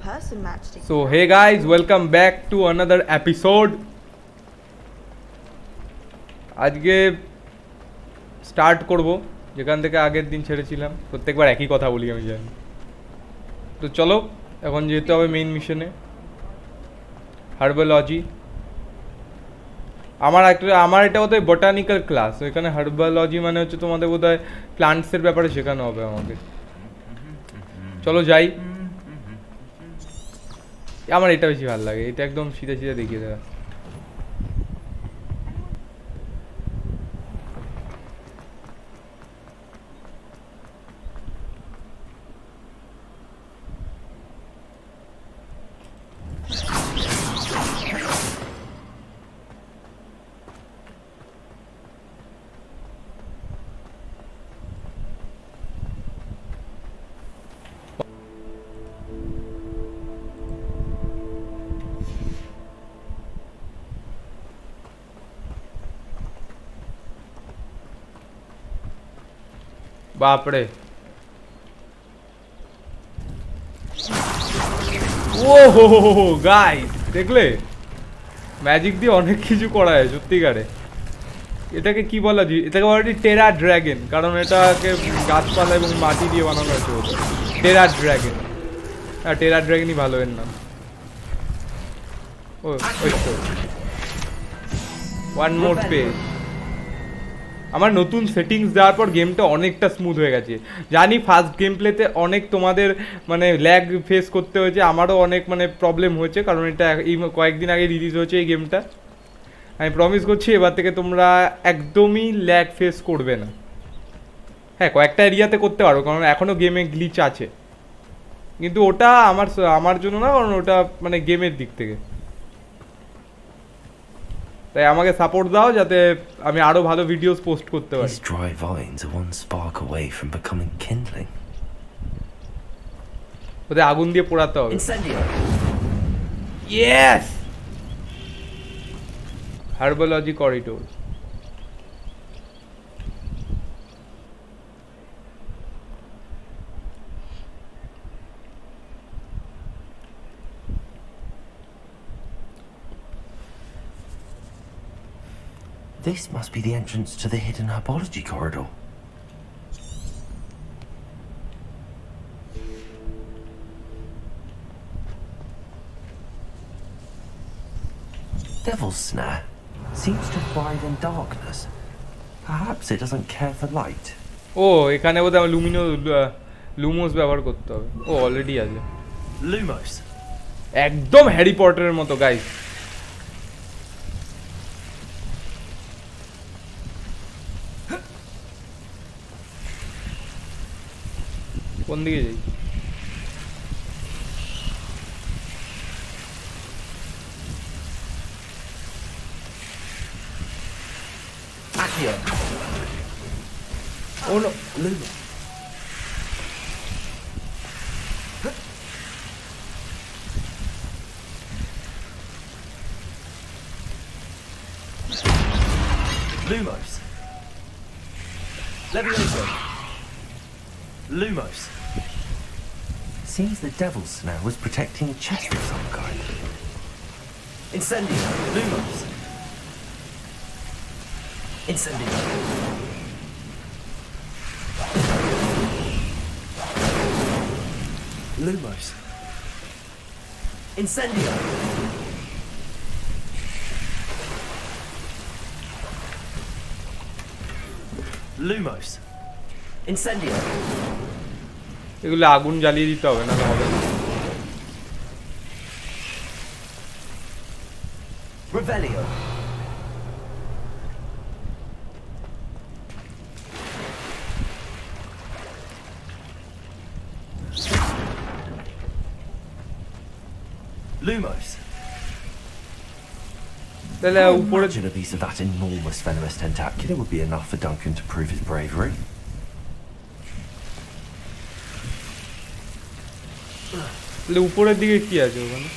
person matchstick. So hey guys, welcome back to another episode. আজকে start করব যেখান থেকে আগের দিন ছেড়েছিলাম। প্রত্যেকবার একই কথা বলি আমি জানি। তো চলো এখন যেতে হবে মেইন মিশনে, হার্বালজি। আমার এটা বোধহয় বোটানিক্যাল ক্লাস, এখানে হার্বালজি মানে হচ্ছে তোমাদের বোধহয় প্লান্টসের ব্যাপারে শেখানো হবে আমাকে। চলো যাই। আমার এটা বেশি ভালো লাগে, এটা একদম সিধা সিধা দেখিয়ে দেওয়া। বাপরে, ও হো হো গাইস, দেখলে ম্যাজিক দিয়ে অনেক কিছু করা হয় সত্যিকারে। এটাকে কি বলা যায়? এটাকে বলা হয় টেরা ড্র্যাগন, কারণ এটাকে গাছপালা এবং মাটি দিয়ে বানানো হয়েছে। টেরা ড্র্যাগন, হ্যাঁ টেরা ড্র্যাগনই ভালো এর নাম। ও ওয়ান মোর পেজ। আমার নতুন সেটিংস দেওয়ার পর গেমটা অনেকটা স্মুথ হয়ে গেছে। জানি ফার্স্ট গেম প্লেতে অনেক তোমাদের মানে ল্যাগ ফেস করতে হয়েছে, আমারও অনেক মানে প্রবলেম হয়েছে, কারণ এটা এই কয়েকদিন আগে রিলিজ হয়েছে এই গেমটা। আমি প্রমিস করছি এবার থেকে তোমরা একদমই ল্যাগ ফেস করবে না। হ্যাঁ কয়েকটা এরিয়াতে করতে পারো, কারণ এখনও গেমে গ্লিচ আছে, কিন্তু ওটা আমার জন্য না, কারণ ওটা মানে গেমের দিক থেকে। তাই আমাকে সাপোর্ট দাও যাতে আমি আরো ভালো ভিডিওস পোস্ট করতে পারি। These dry vines are one spark away from becoming kindling. ওদের আগুন দিয়ে পোড়াতে হবে। Yes, herbology corridor. This must be the entrance to the hidden herbology corridor. Devil's snare seems to thrive in darkness. Perhaps it doesn't care for light. ও এখানে বোধহয় লুমোস ব্যবহার করতে হবে। ও অলরেডি আছে Lumos. একদম হ্যারি পটারের মতো গাইস। কোন দিকে যাই? Accio. Oh no. Lumos. Lumos. Levioso. Lumos. Seems the devil's snare was protecting a chest of some kind. Incendio. Lumos. Incendio. Lumos. Incendio. Lumos. Incendio. এগুলো আগুন জ্বালিয়ে দিতে হবে, না হবে না। Revelio. Lumos. তাহলে উপরে Imagine a piece of that enormous venomous tentacular would be enough for Duncan to prove his bravery. তাহলে উপরের দিকে কি আছে ওখানে?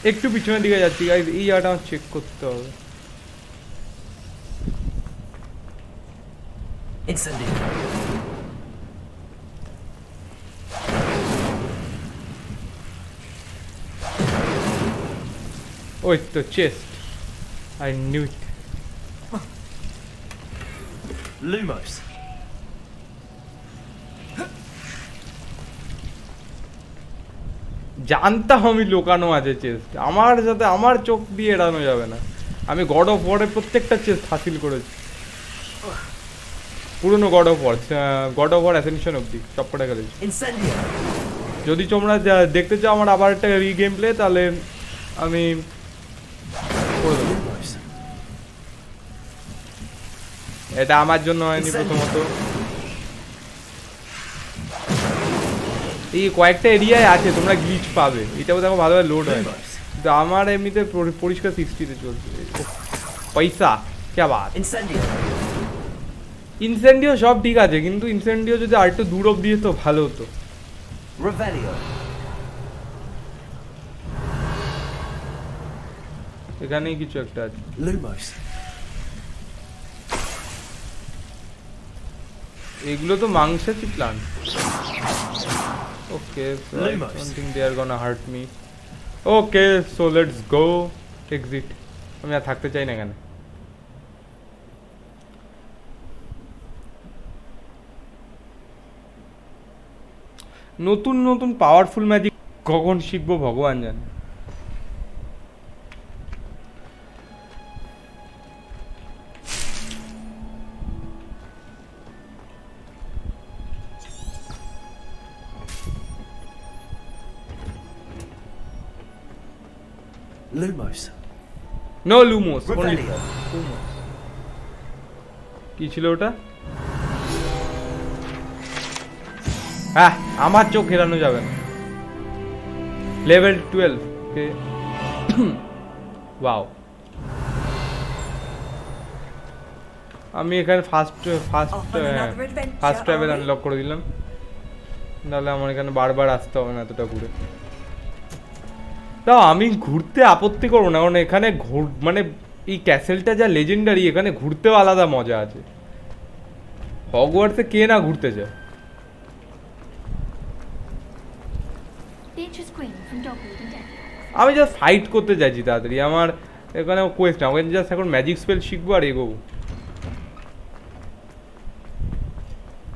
একটু পিছনের দিকে যাচ্ছি গাইস, এই জায়গাটা আমার চেক করতে হবে। Incendio. ওই তো chest, I knew it. Lumos. জানতাম আমি লোকানো আছে চেস্ট, আমার সাথে আমার চোখ দিয়ে এড়ানো যাবে না। আমি গড অফ ওয়ারের প্রত্যেকটা চেস্ট হাসিল করেছি, পুরনো গড অফ ওয়ার অ্যাসেনশন অবধি সব কটা খেলেছি। Incendio. যদি তোমরা দেখতে চাও আমার আবার একটা রিগেম প্লে, তাহলে আমি করে দেবো। Lumos. এটা আমার জন্য হয়নি প্রথমত, এই কয়েকটা এরিয়ায় আছে তোমরা গ্লিচ পাবে, এটাও দেখো ভালোভাবে লোড হয় না। Lumos. কিন্তু আমার এমনিতে পরিষ্কার 60-তে চলছে। পয়সা কে বাত। Incendio. ইনসেন্ডিও সব ঠিক আছে, কিন্তু ইনসেন্ডিও যদি আর একটু দূর অব্দি তো ভালো হতো। Revelio. এখানেই কিছু একটা আছে। Lumos. এগুলো তো মাংসাচি plant. Okay, Lumos. Don't think they are gonna hurt me. Okay, so let's go exit. আমি আর থাকতে চাই না এখানে। নতুন নতুন পাওয়ারফুল ম্যাজিক কখন শিখবো ভগবান জানে। Lumos. No Lumos, only Revelio. কি ছিল ওটা? হ্যাঁ, আমার চোখ ঘেরানো যাবে না। লেভেল 12, ওকে। ওয়াও, আমি এখানে ফার্স্ট ট্রাভেল আনলক করে দিলাম, নাহলে আমার এখানে বারবার আসতে হবে না এতটা ঘুরে। তাও আমি ঘুরতে আপত্তি করবো না, কারণ এখানে মানে এই ক্যাসেলটা যা লেজেন্ডারি, এখানে ঘুরতেও আলাদা মজা আছে। হগওয়ার্টসে কে না ঘুরতে যায়? আমি জাস্ট ফাইট করতে চাইছি তাড়াতাড়ি, আমার এখানে কোয়েস্ট না, ওখানে জাস্ট এখন ম্যাজিক স্পেল শিখবো আর এগোবো।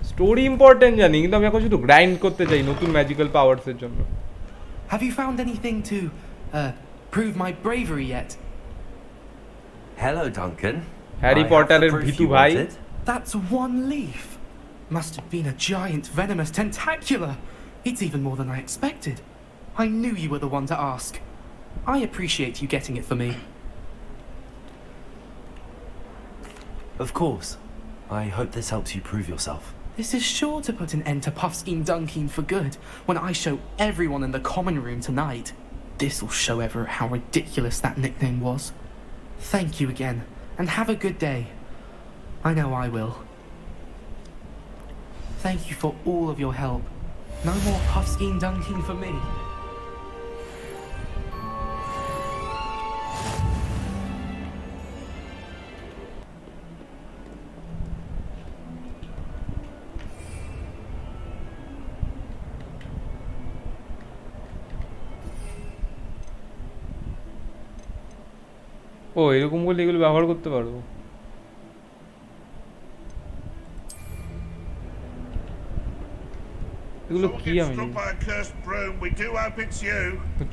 স্টোরি ইম্পর্টেন্ট জানি, কিন্তু আমি এখন শুধু গ্রাইন্ড করতে চাই নতুন ম্যাজিক্যাল পাওয়ার্সের জন্য। Have you found anything to prove my bravery yet? Hello, Duncan. Harry I have পটারের the proof ভিতু you ভাই। wanted. That's one leaf. Must have been a giant venomous tentacular. It's even more than I expected. I knew you were the one to ask. I appreciate you getting it for me. Of course. I hope this helps you prove yourself. This is sure to put an end to Puffskein Dunkeen for good when I show everyone in the common room tonight. This'll show Everett how ridiculous that nickname was. Thank you again, and have a good day. I know I will. Thank you for all of your help. No more Puffskein Dunkeen for me. ও এরকম করলে এগুলো ব্যবহার করতে পারবো। এগুলো কি আমি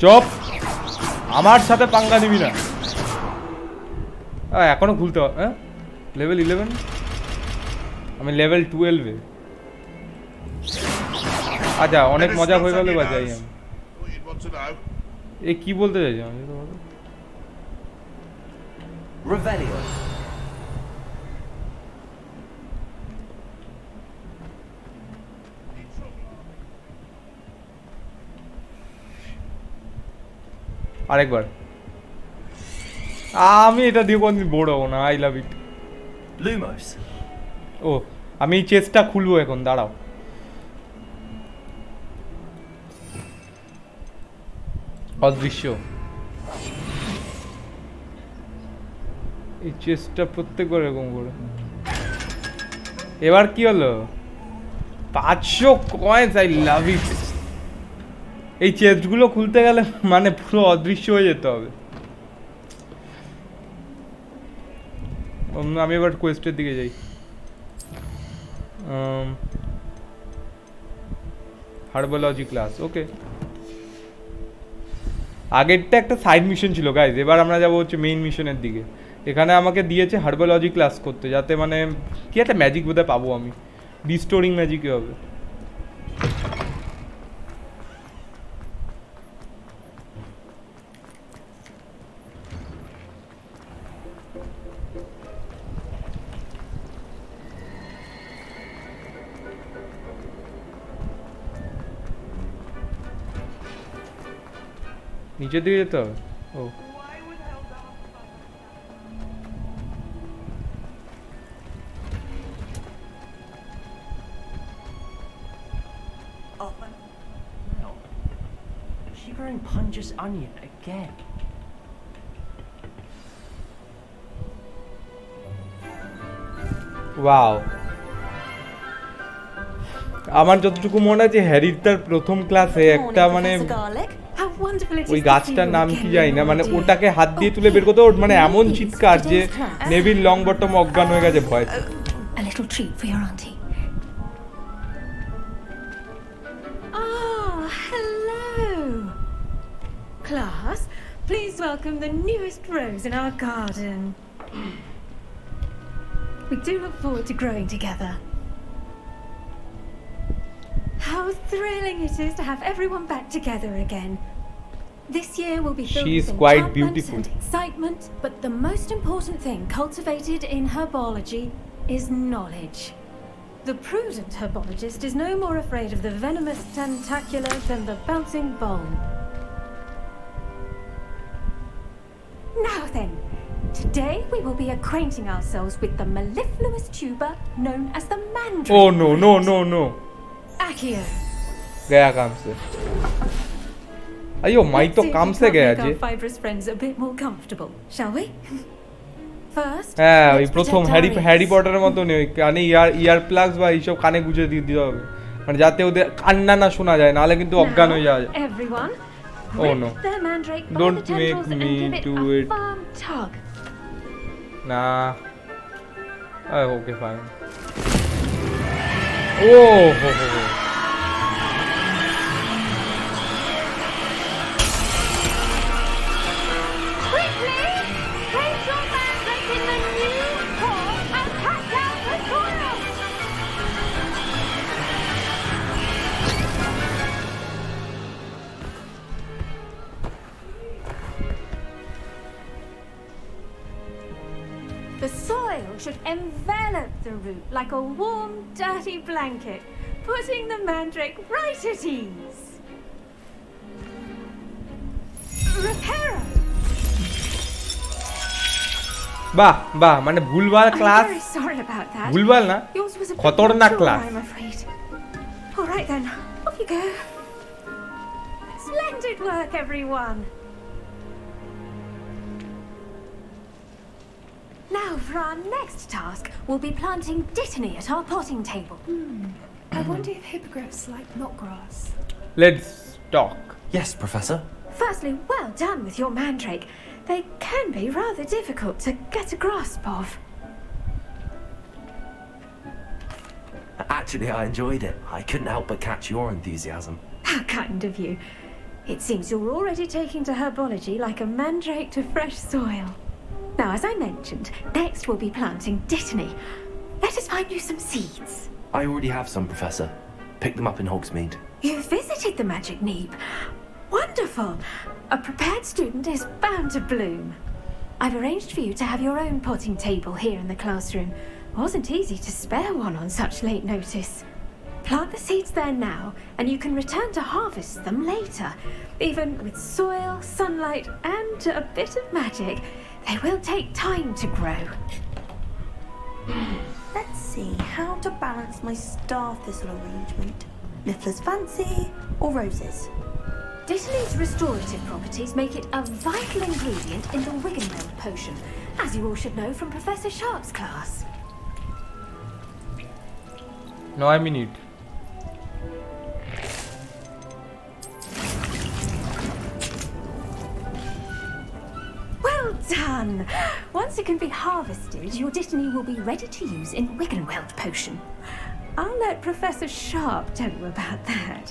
chop, আমার সাথে পাঙ্গা নিবি না। এখনো খুলতে হবে। হ্যাঁ, লেভেল 11, আমি লেভেল 12-এ। আচ্ছা, অনেক মজা হয়ে গেল বা যাই আমি। এ কি বলতে চাইছি আমি? Revelio. আরেকবার। আমি এটা দিয়ে কোনদিন বোর হবো না। I love it. Lumos. ও, আমি এই চেস্টটা খুলবো এখন, দাঁড়াও। অদৃশ্য এই চেস্টটা প্রত্যেকবার এরকম করে। এবার কি হলো? 500 কয়েন্স, আই লাভ ইট। এই চেস্টগুলো খুলতে গেলে মানে পুরো অদৃশ্য হয়ে যেতে হবে। আমি এবার কোয়েস্টের দিকে যাই। হার্বালজি ক্লাস, ওকে। আগেরটা একটা সাইড মিশন ছিল গাইজ, এবার আমরা যাবো হচ্ছে মেইন মিশনের দিকে। এখানে আমাকে দিয়েছে হার্বালজি ক্লাস করতে, যাতে মানে কি একটা ম্যাজিক বোধহয় পাবো আমি, রিস্টোরিং ম্যাজিকই হবে। নিচের দিকে যেতে হবে। ও She growing Punja's onion again. Wow, আমার যতটুকু মনে আছে হ্যারির তার প্রথম ক্লাসে একটা মানে ওই গাছটার নাম কি জানি না, মানে ওটাকে হাত দিয়ে তুলে বের করতে, ওর মানে এমন চিৎকার যে নেভিল লং বটম অজ্ঞান হয়ে গেছে ভয়। A little treat for your auntie. Ah, hello. Class, please welcome the newest rose in our garden. We do look forward to growing together. How thrilling it is to have everyone back together again. This year will be filled She's with quite enchantment beautiful. and excitement, but the most important thing cultivated in herbology is knowledge. The prudent herbologist is no more afraid of the venomous tentacular than the bouncing bone. Now then, today we will be acquainting ourselves with the mellifluous tuber known as the mandrake. Oh no no no no. Accio. गया काम से। अयो माई तो Let's see if काम we से can't गया make ji. our fibrous friends a bit more comfortable, shall we? First, হ্যাঁ ওই let's প্রথম protect our হ্যারি ears. পটারের মতো নেই, কানে ইয়ার প্লাগস বা এইসব কানে গুঁজে দিয়ে দিতে হবে, মানে যাতে ওদের কান্না না শোনা যায়, নাহলে কিন্তু অজ্ঞান হয়ে যাওয়া যায়। Now, everyone, Oh, grip no. the mandrake by Don't the tendrils make and me give it do a it. firm tug. না ওকে ফাইন। ও হো হো হো। Quickly, place your mandrake in the new pot and cut down the soil. The soil should envelop the root like a warm, dirty blanket, putting the mandrake right at ease. Reparo! বাহ বাহ, মানে ভুলভাল class, I'm very sorry about that. ভুলভাল না, Yours was a bit Khatarnak mature, class. I'm afraid. All right then, off you go. Splendid work, everyone. Now for our next task, we'll be planting dittany at our potting table. I wonder if hippogriffs like knotgrass. Let's talk. Yes, Professor. Firstly, well done with your mandrake. They can be rather difficult to get a grasp of. Actually, I enjoyed it. I couldn't help but catch your enthusiasm. How kind of you. It seems you're already taking to herbology like a mandrake to fresh soil. Now, as I mentioned, next we'll be planting dittany. Let us find you some seeds. I already have some, Professor. Picked them up in Hogsmeade. You visited the Magic Neep. Wonderful. A prepared student is bound to bloom. I've arranged for you to have your own potting table here in the classroom. Wasn't easy to spare one on such late notice. Plant the seeds there now, and you can return to harvest them later. Even with soil, sunlight, and a bit of magic, they will take time to grow. Let's see how to balance my star thistle arrangement. Niffler's fancy or roses? Dittany's restorative properties make it a vital ingredient in the Wiggenweld potion, as you all should know from Professor Sharp's class. 9 minute. Well done. Once it can be harvested, your Dittany will be ready to use in Wiggenweld potion. I'll let Professor Sharp tell you about that.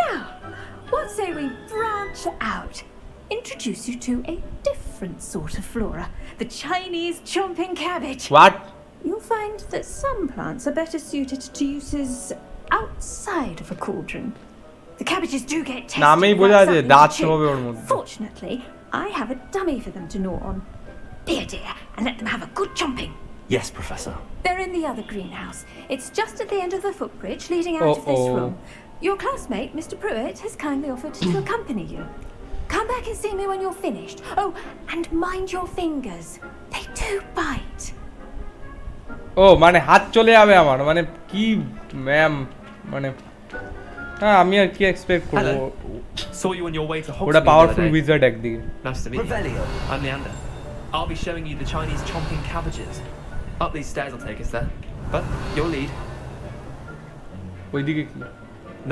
Now, what say we branch out? Introduce you to a different sort of flora, the Chinese chomping cabbage. What? You'll find that some plants are better suited to uses outside of a cauldron. The cabbages do get tasty. নামেই বোঝা without যাচ্ছে something দাঁত to chew. হবে ওর মধ্যে। Fortunately, I have a dummy for them to gnaw on. Be a dear and let them have a good chomping. Yes, Professor. They're in the other greenhouse. It's just at the end of the footbridge leading out of this room. Your classmate, Mr. Pruitt, has kindly offered to accompany you. Come back and see me when you're finished. Oh, and mind your fingers. They do bite. ও মানে হাত চলে যাবে আমার, মানে কি ma'am, মানে হ্যাঁ আমি আর কি এক্সপেক্ট করব। Hello. Saw you on your way to ওটা Hogwarts the other powerful day. Wizard একদিকে। Nice to meet you. Revelio. I'm Leander. I'll be showing you the Chinese chomping cabbages. Up these stairs will take us there. But your lead. ওইদিকে কি?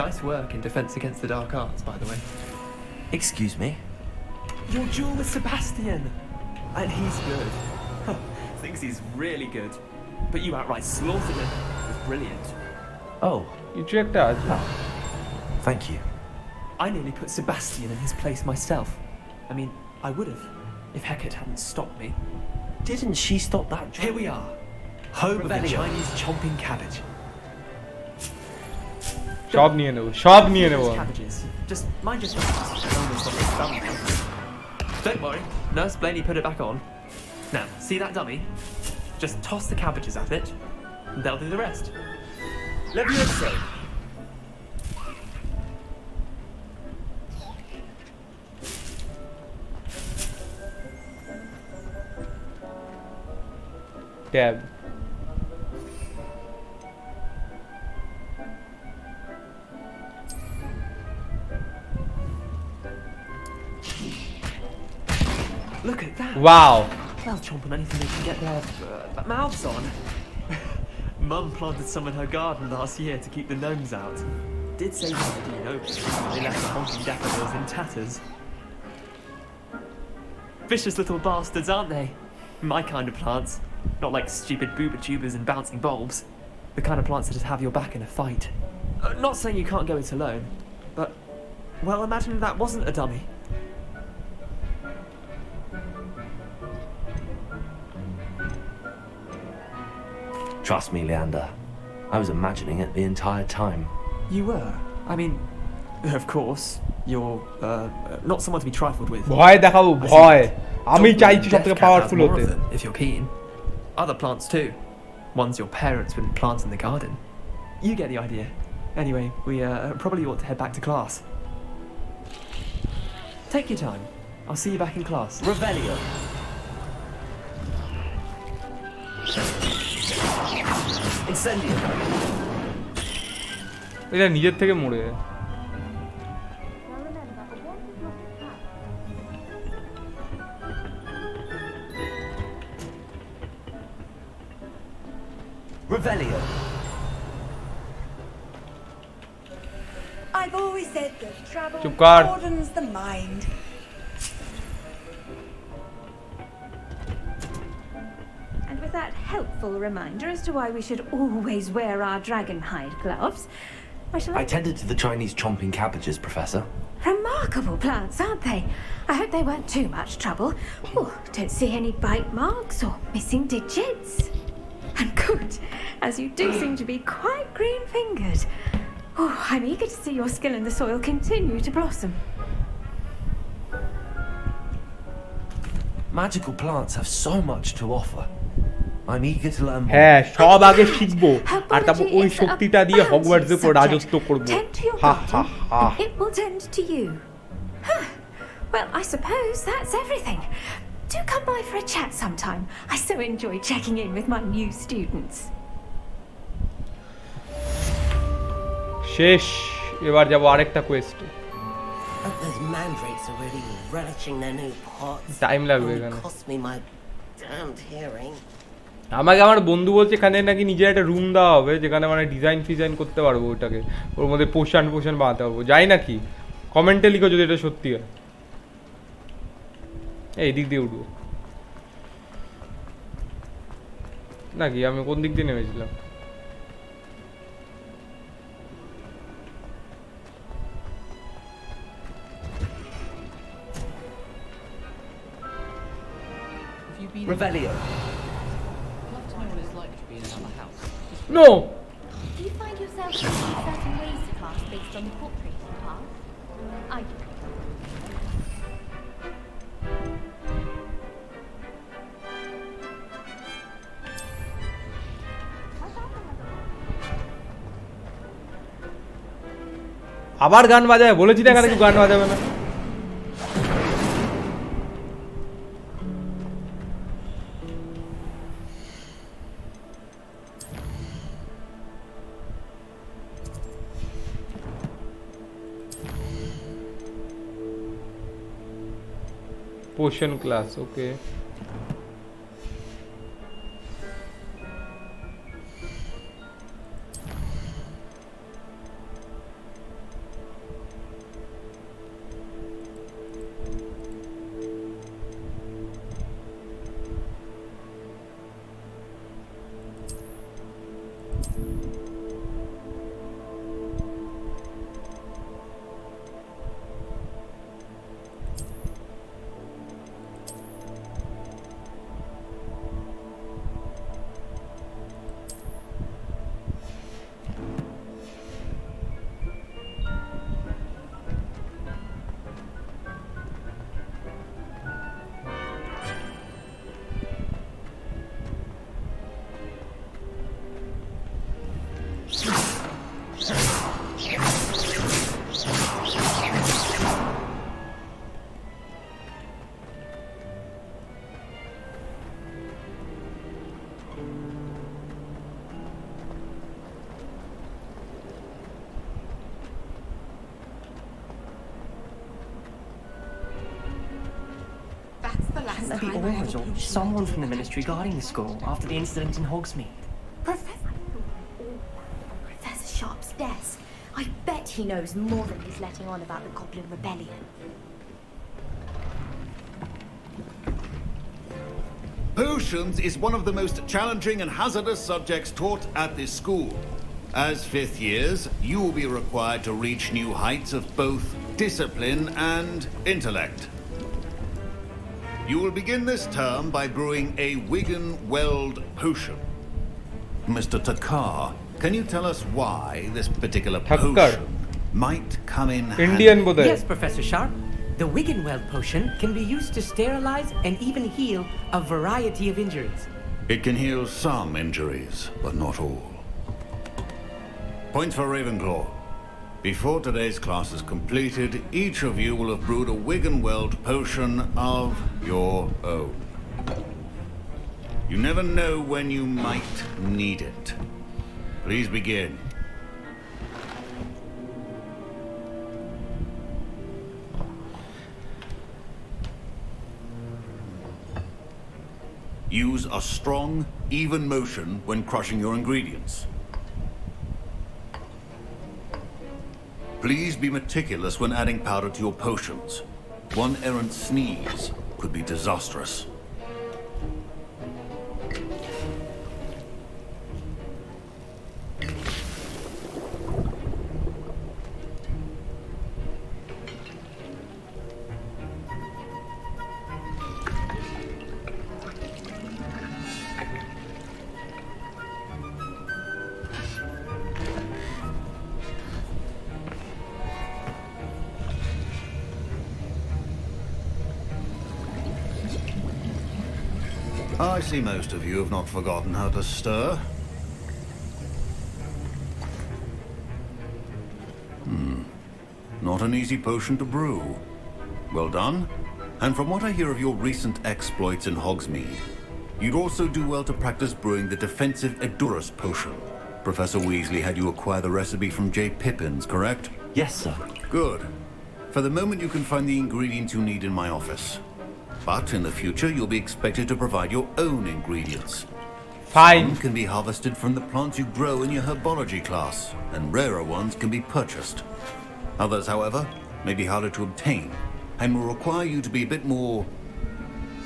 Nice work in defense against the dark arts, by the way. Excuse me. Your duel with Sebastian. And he's good. Thinks he's really good. But you outright slaughtered him. It was brilliant. Oh, কিছু একটা আছে। thank you. I nearly put Sebastian in his place myself. I mean, I would have, if Hecate hadn't stopped me. Didn't she stop that? Here we are. Home of the Revelio. Chinese chomping cabbage. সব নিয়ে নেব, সব নিয়ে নেব। Cabbages. Just mind your Don't worry, Nurse Blaney put it back on. Now, see that dummy? Just toss the cabbages at it, and they'll do the rest. Levioso. Tab. Look at that. Wow. They'll chomp on anything they can get their mouths on. Mum planted some in her garden last year to keep the gnomes out. Did say something, you know, they left the honking daffodils in tatters. Vicious little bastards, aren't they? My kind of plants. Not like stupid booba tubers and bouncing bulbs. The kind of plants that have your back in a fight. Not saying you can't go it alone, but, well, imagine that wasn't a dummy. Trust me, Leander. I was imagining it the entire time. You were? I mean, of course, you're not someone to be trifled with. ভয় দেখাবো, ভয়। আমি Dogwood চাইছি and সবথেকে death cap powerful have more হতে। of them, if you're keen. Other plants too. Ones your parents wouldn't plant in the garden. You get the idea. Anyway, we probably ought to head back to class. Take your time. I'll see you back in class. Revelio. Incendio. এটা নিজের থেকে মরে যায়। Revelio. I've always said that travel চুপ কর। broadens the mind. And with that helpful reminder as to why we should always wear our dragon hide gloves, I shall. I tended to the Chinese chomping cabbages, Professor. Remarkable plants, aren't they? I hope they weren't too much trouble. Oh, don't see any bite marks or missing digits. And good, as you do seem to be quite green-fingered. Oh, I'm eager to see your skill in the soil continue to blossom. Magical plants have so much to offer. I'm eager to learn more. হ্যাঁ, সব আগে শিখবো আর তারপর Herbology ওই is a শক্তিটা দিয়ে bouncy হগওয়ার্টসের উপর subject. রাজত্ব করব। Tend to your Ha Ha garden, Ha. and it will tend to you. Huh. Well, I suppose that's everything. Do come by for a chat sometime. I so enjoy checking in with my new students. শেষ, এবার যাব আরেকটা কোয়েস্টে। Hope those mandrakes are really relishing their new pots. Time লাগবে Only এখানে। cost me my damned hearing. আমাকে আমার বন্ধু বলছে এখানে নাকি নিজের একটা রুম দেওয়া হবে যেখানে মানে ডিজাইন ফিজাইন করতে পারবো, ওটাকে ওর মধ্যে পোশান বানাতে পারবো। যাই নাকি কমেন্টে লিখো যদি এটা সত্যি হয়। এই দিক দিয়ে উঠবো। নাকি আমি কোন দিক দিয়ে নেমেছিলাম? Revelio. No. Do you find yourself taking certain ways to class based on the portrait you pass? I do. আবার গান বাজায়, বলেছি না এখানে কেউ গান বাজাবে না। Potion class, okay. Couldn't that be Aurors or someone from the ministry guarding the school after the incident in Hogsmeade? Professor Sharp's desk. I bet he knows more than he's letting on about the Goblin Rebellion. Potions is one of the most challenging and hazardous subjects taught at this school. As fifth years, you will be required to reach new heights of both discipline and intellect. You will begin this term by brewing a Wigan-Weld potion. Mr. Takar, can you tell us why this particular potion might come in Indian handy? bodhay. Yes, Professor Sharp. The Wigan-Weld potion can be used to sterilize and even heal a variety of injuries. It can heal some injuries, but not all. Point for Ravenclaw. Before today's class is completed, each of you will have brewed a Wigan-Weld potion of your own. You never know when you might need it. Please begin. Use a strong, even motion when crushing your ingredients. Please be meticulous when adding powder to your potions. One errant sneeze could be disastrous. I see most of you have not forgotten how to stir. Not an easy potion to brew. Well done. And from what I hear of your recent exploits in Hogsmeade, you'd also do well to practice brewing the defensive Edurus potion. Professor Weasley had you acquire the recipe from J. Pippins, correct? Yes, sir. Good. For the moment you can find the ingredients you need in my office. But in the future, you'll be expected to provide your own ingredients. Fine. Some can be harvested from the plants you grow in your herbology class, and rarer ones can be purchased. Others, however, may be harder to obtain, and will require you to be a bit more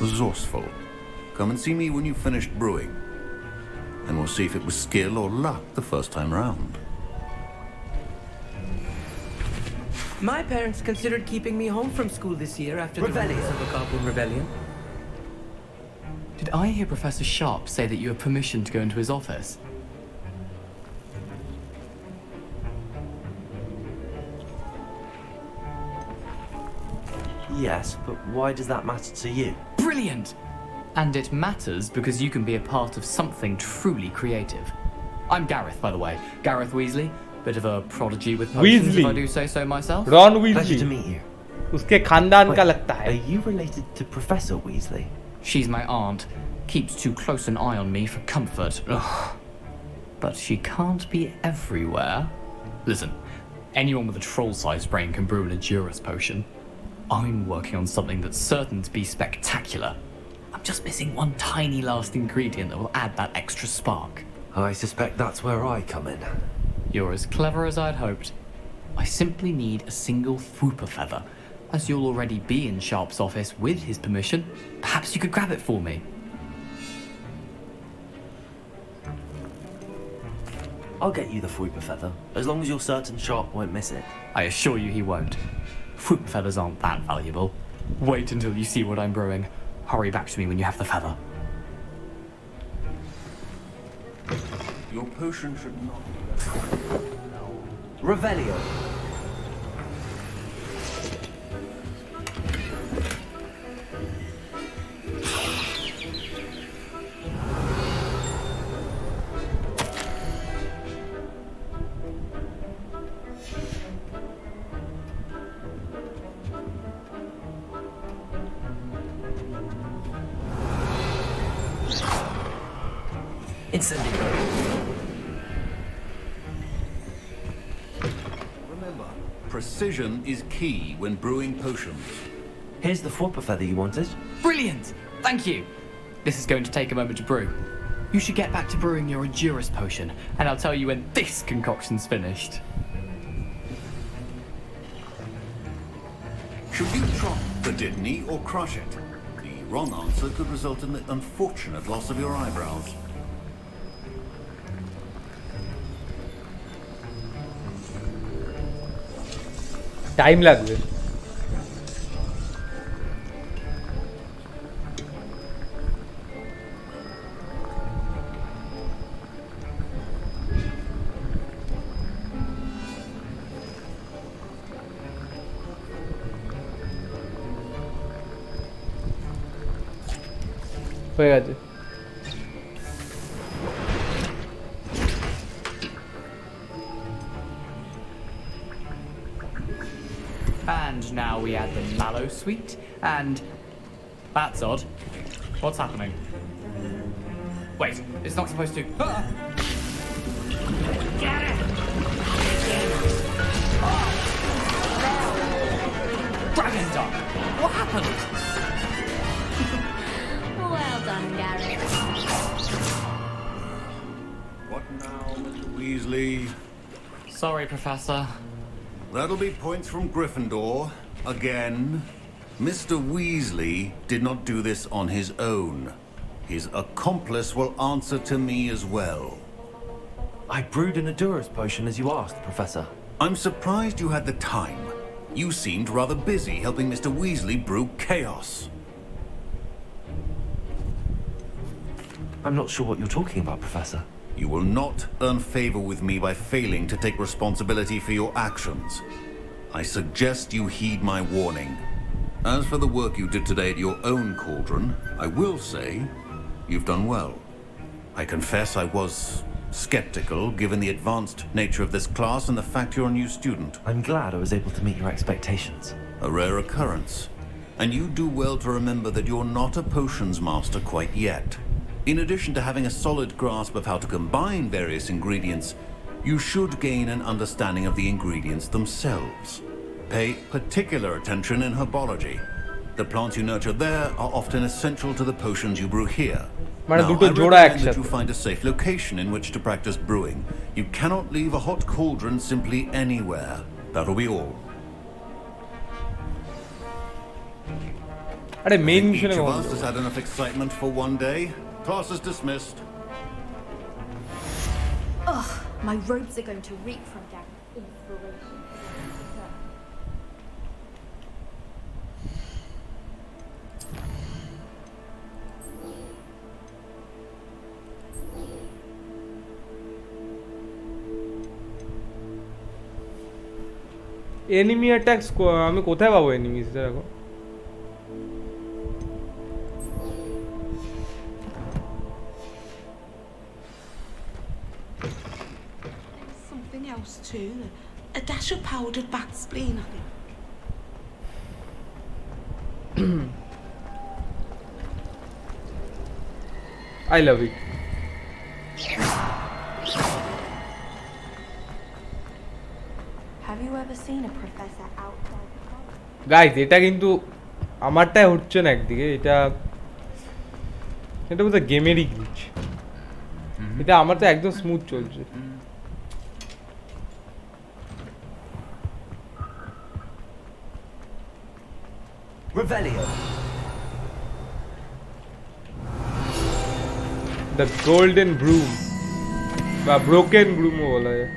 resourceful. Come and see me when you've finished brewing. and we'll see if it was skill or luck the first time round. My parents considered keeping me home from school this year after the release of the Goblin Rebellion. Did I hear Professor Sharp say that you have permission to go into his office? Yes, but why does that matter to you? Brilliant! And it matters because you can be a part of something truly creative. I'm Gareth, by the way. Gareth Weasley. Bit of a prodigy with potions, if I do say so myself. Ron Pleasure to Weasley. meet you. उसके खानदान का Wait, लगता are है. you related to Professor Weasley? She's my aunt. Keeps too close an eye on me for comfort. Ugh. But she can't be everywhere. Listen, anyone with a troll-sized brain can brew an Endurus potion. I'm working on something that's certain to be spectacular. I'm just missing one tiny last ingredient that will add that extra spark. I suspect that's where I come in. You're as clever as I'd hoped. I simply need a single Fwooper feather. As you'll already be in Sharp's office with his permission, perhaps you could grab it for me. I'll get you the Fwooper feather, as long as you're certain Sharp won't miss it. I assure you he won't. Fwooper feathers aren't that valuable. Wait until you see what I'm brewing. Hurry back to me when you have the feather. Your potion should not... Revelio. Incendio. Remember, precision is key when brewing potions. Here's the Fwooper feather you wanted. Brilliant! Thank you! This is going to take a moment to brew. You should get back to brewing your Endurus potion, and I'll tell you when this concoction's finished. Should you drop the Didney or crush it? The wrong answer could result in the unfortunate loss of your eyebrows. Time লাগবে. হয়ে গেছে. And now we add the mallow sweet, and... That's odd. What's happening? Wait, it's not supposed to... Ah! Get it! Oh! Dragon Duck! What happened? Well done, Gareth. What now, Mr. Weasley? Sorry, Professor. That'll be points from Gryffindor. Again. Mr. Weasley did not do this on his own. His accomplice will answer to me as well. I brewed an Endurus potion as you asked, Professor. I'm surprised you had the time. You seemed rather busy helping Mr. Weasley brew chaos. I'm not sure what you're talking about, Professor. You will not earn favor with me by failing to take responsibility for your actions. I suggest you heed my warning. As for the work you did today at your own cauldron, I will say you've done well. I confess I was skeptical given the advanced nature of this class and the fact you're a new student. I'm glad I was able to meet your expectations. A rare occurrence. And you do well to remember that you're not a potions master quite yet. In addition to having a solid grasp of how to combine various ingredients, you should gain an understanding of the ingredients themselves. Pay particular attention in herbology. The plants you nurture there are often essential to the potions you brew here. Now, I recommend that you find a safe location in which to practice brewing. You cannot leave a hot cauldron simply anywhere. That'll be all. আরে main Each মিশনে of us has had enough excitement for one day. Class is dismissed. My robes are going to reek from Gareth's inspiration. Enemy attacks আমি কোথায় পাবো এনিমিসদের এখন? Something else too. A dash of powdered bat spleen, I think. I love it. Have you ever seen a professor outside the college? Guys এটা কিন্তু আমারটাই হচ্ছে না একদিকে, এটা বোধহয় গেমেরই গ্লিচ। এটা আমার তো একদম স্মুথ চলছে। Revelio. The golden broom বা ব্রোকেন ব্রুমও বলা যায়।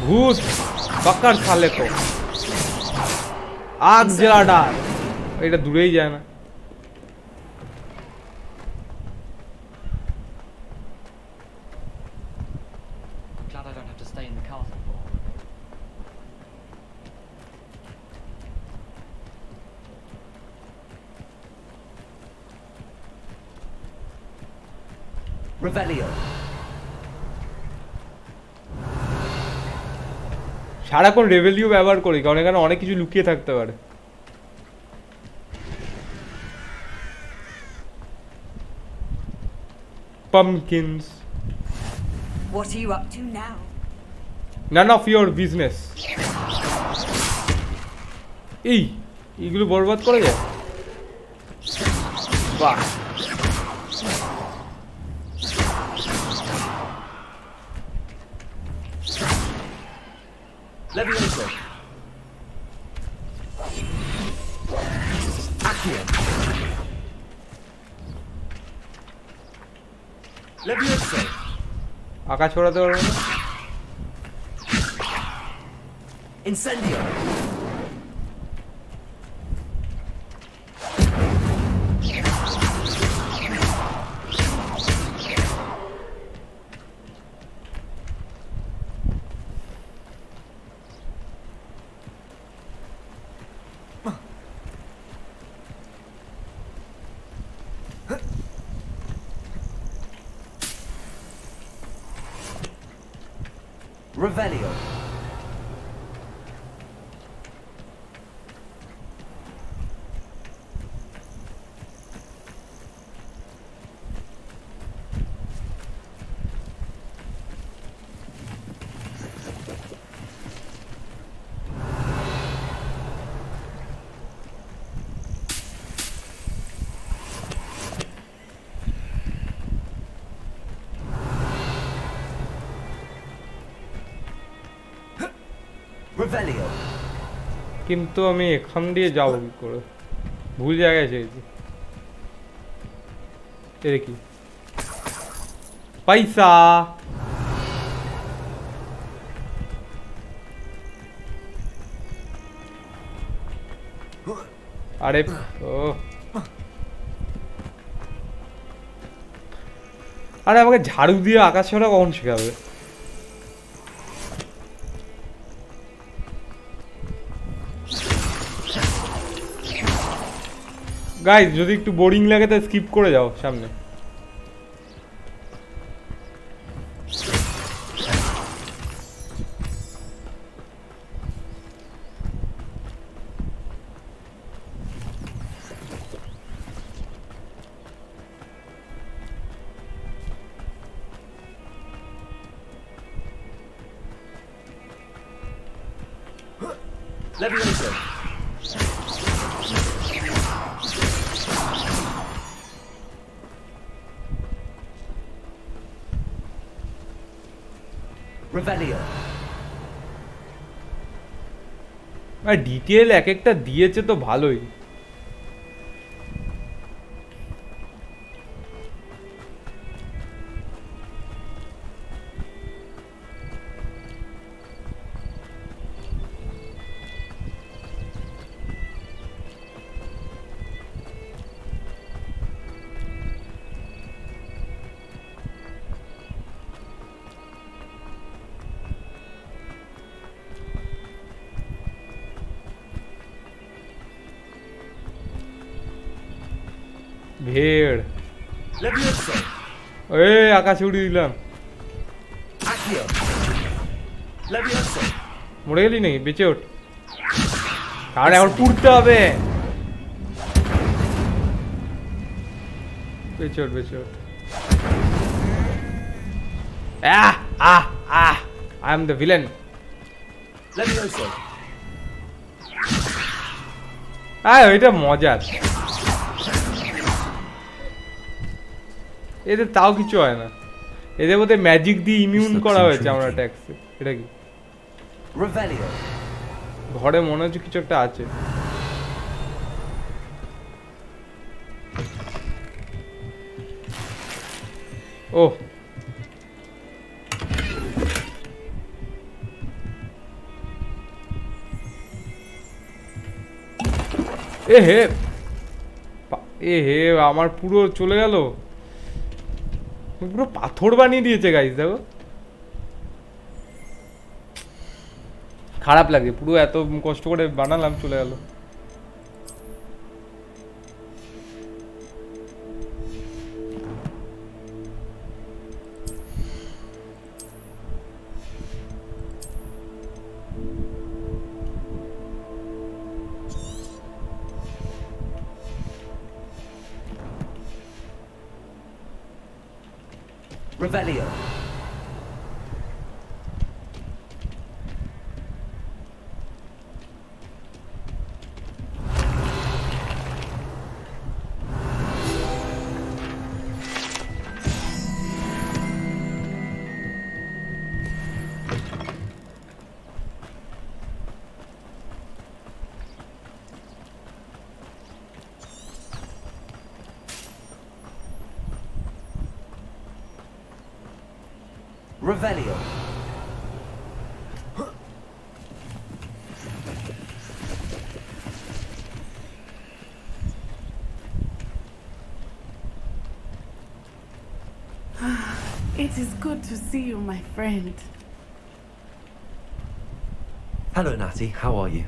ভূত পাকার সালে তো আগ জ্বালা, এটা দূরেই যায় না। Glad I don't have to stay in the castle for. Revelio. সারাক্ষণ রেভেলিউ ব্যবহার করি কারণ এখানে অনেক কিছু লুকিয়ে থাকতে পারে। Pumpkins. What are you up to now? None of your business. এইগুলো বরবাদ করা যায়? বাহ। Levioso. Accio. Levioso. আকাশ ছড়াতে পারবো না? Incendio. Revelio. Revelio. কিন্তু আমি এখান দিয়ে যাবো কি করে? ভুল জায়গায় চেয়েছি। এটা কি? পয়সা। আরে ও আরে আমাকে ঝাড়ু দিয়ে আকাশ ছোঁয়া কখন শেখাবে? গাইস যদি একটু বোরিং লাগে তো স্কিপ করে যাও সামনে। Levioso. Revelio. আর ডিটেইল এক একটা দিয়েছে তো ভালোই। ভেড় Levioso. এই আকাশে উড়িয়ে দিলাম Accio. Levioso. মরে গেলি নাকি বেঁচে ওঠ কারণ এখন পুড়তে হবে বেঁচে ওঠ I am the villain Levioso. এটা মজার এদের তাও কিছু হয় না এদের মধ্যে ম্যাজিক দিয়ে ইমিউন করা হয়েছে আমরা ট্যাক্সে এটা কি Revelio. ঘরে মনে হচ্ছে কিছু একটা আছে ও এ হে আমার পুরো চলে গেল পুরো পাথর বানিয়ে দিয়েছে গাইস দেখো খারাপ লাগে পুরো এত কষ্ট করে বানালাম চলে গেল Revelio. Revelio. It is good to see you, my friend. Hello, Natty. How are you?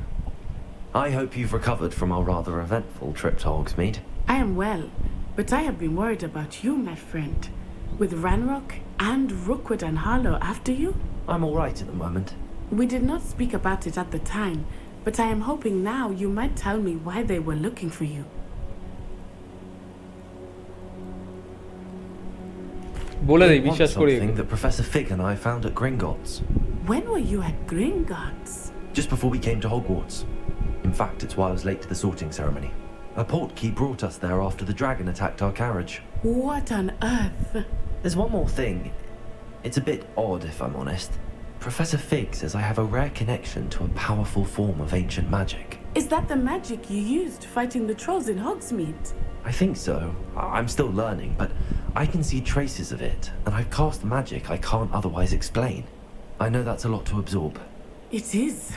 I hope you've recovered from our rather eventful trip to Hogsmeade. I am well, but I have been worried about you, my friend. With Ranrock and Rookwood and Harlow after you? I'm all right at the moment. We did not speak about it at the time, but I am hoping now you might tell me why they were looking for you. They want something that Professor Fig and I found at Gringotts. When were you at Gringotts? Just before we came to Hogwarts. In fact, it's why I was late to the sorting ceremony. A portkey brought us there after the dragon attacked our carriage. What on earth? There's one more thing. It's a bit odd, if I'm honest. Professor Fig says I have a rare connection to a powerful form of ancient magic. Is that the magic you used fighting the trolls in Hogsmeade? I think so. I'm still learning, but I can see traces of it, and I've cast magic I can't otherwise explain. I know that's a lot to absorb. It is.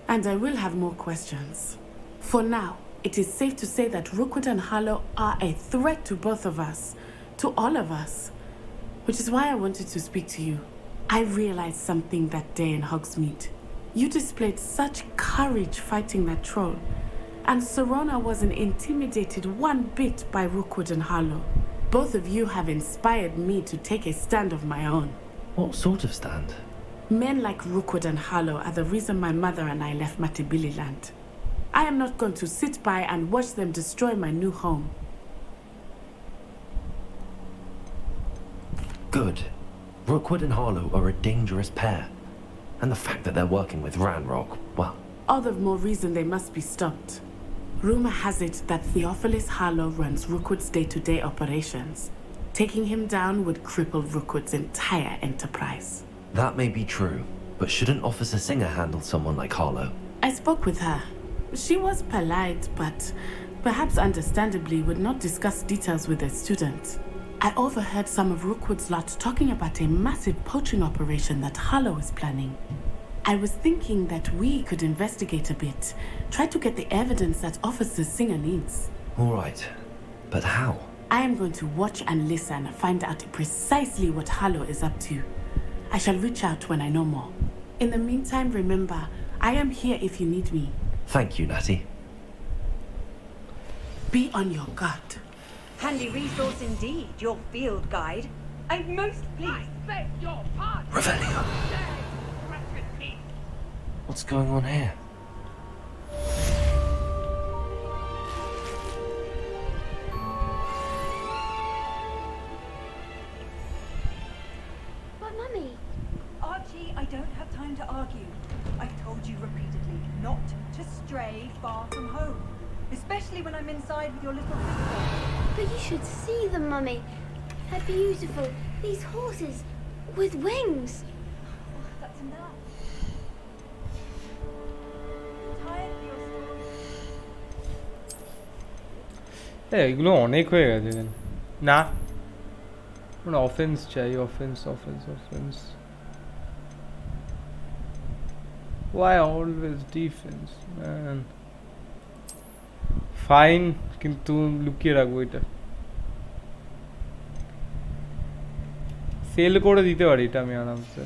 And I will have more questions. For now, it is safe to say that Rookwood and Harlow are a threat to both of us. To all of us. Which is why I wanted to speak to you. I realized something that day in Hogsmeade. You displayed such courage fighting that troll. And Serona wasn't intimidated one bit by Rookwood and Harlow. Both of you have inspired me to take a stand of my own. What sort of stand? Men like Rookwood and Harlow are the reason my mother and I left Matabeleland. I am not going to sit by and watch them destroy my new home. Good. Rookwood and Harlow are a dangerous pair. And the fact that they're working with Ranrock, well... All the more reason they must be stopped. Rumor has it that Theophilus Harlow runs Rookwood's day-to-day operations. Taking him down would cripple Rookwood's entire enterprise. That may be true, but shouldn't Officer Singer handle someone like Harlow? I spoke with her. She was polite, but perhaps understandably would not discuss details with a student. I overheard some of Rookwood's lot talking about a massive poaching operation that Harlow is planning. I was thinking that we could investigate a bit, try to get the evidence that Officer Singer needs. All right, but how? I am going to watch and listen, find out precisely what Harlow is up to. I shall reach out when I know more. In the meantime, remember, I am here if you need me. Thank you, Natty. Be on your guard. Handy resource indeed, your field guide. I'm most pleased. I beg your pardon. Revelio. What's going on here? But Mummy, Archie, I don't have time to argue. I've told you repeatedly not to stray far from home, especially when I'm inside with your little sister. but you should see them, Mummy. They're beautiful. These horses with wings. That's enough. Tired of your story? এগুলো অনেক হয়ে গেছে না মানে offence চাই offence why always defense man fine কিন্তু লুকিয়ে রাখবো এটা সেল করে দিতে পারি এটা আমি আরামসে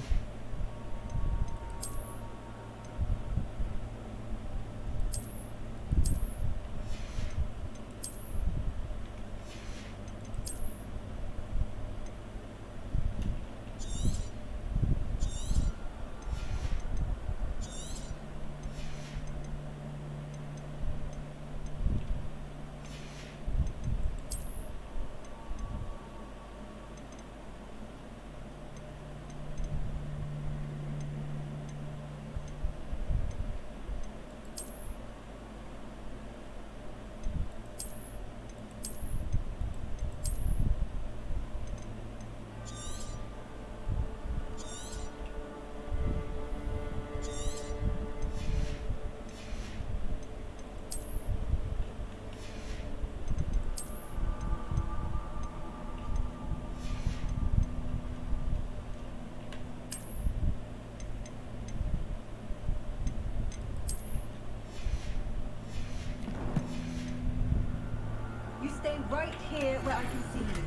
You stay right here where I can see you.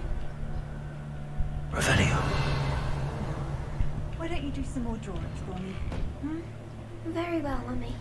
Revelio. Why don't you do some more drawings for me? Hmm? Very well, Mummy.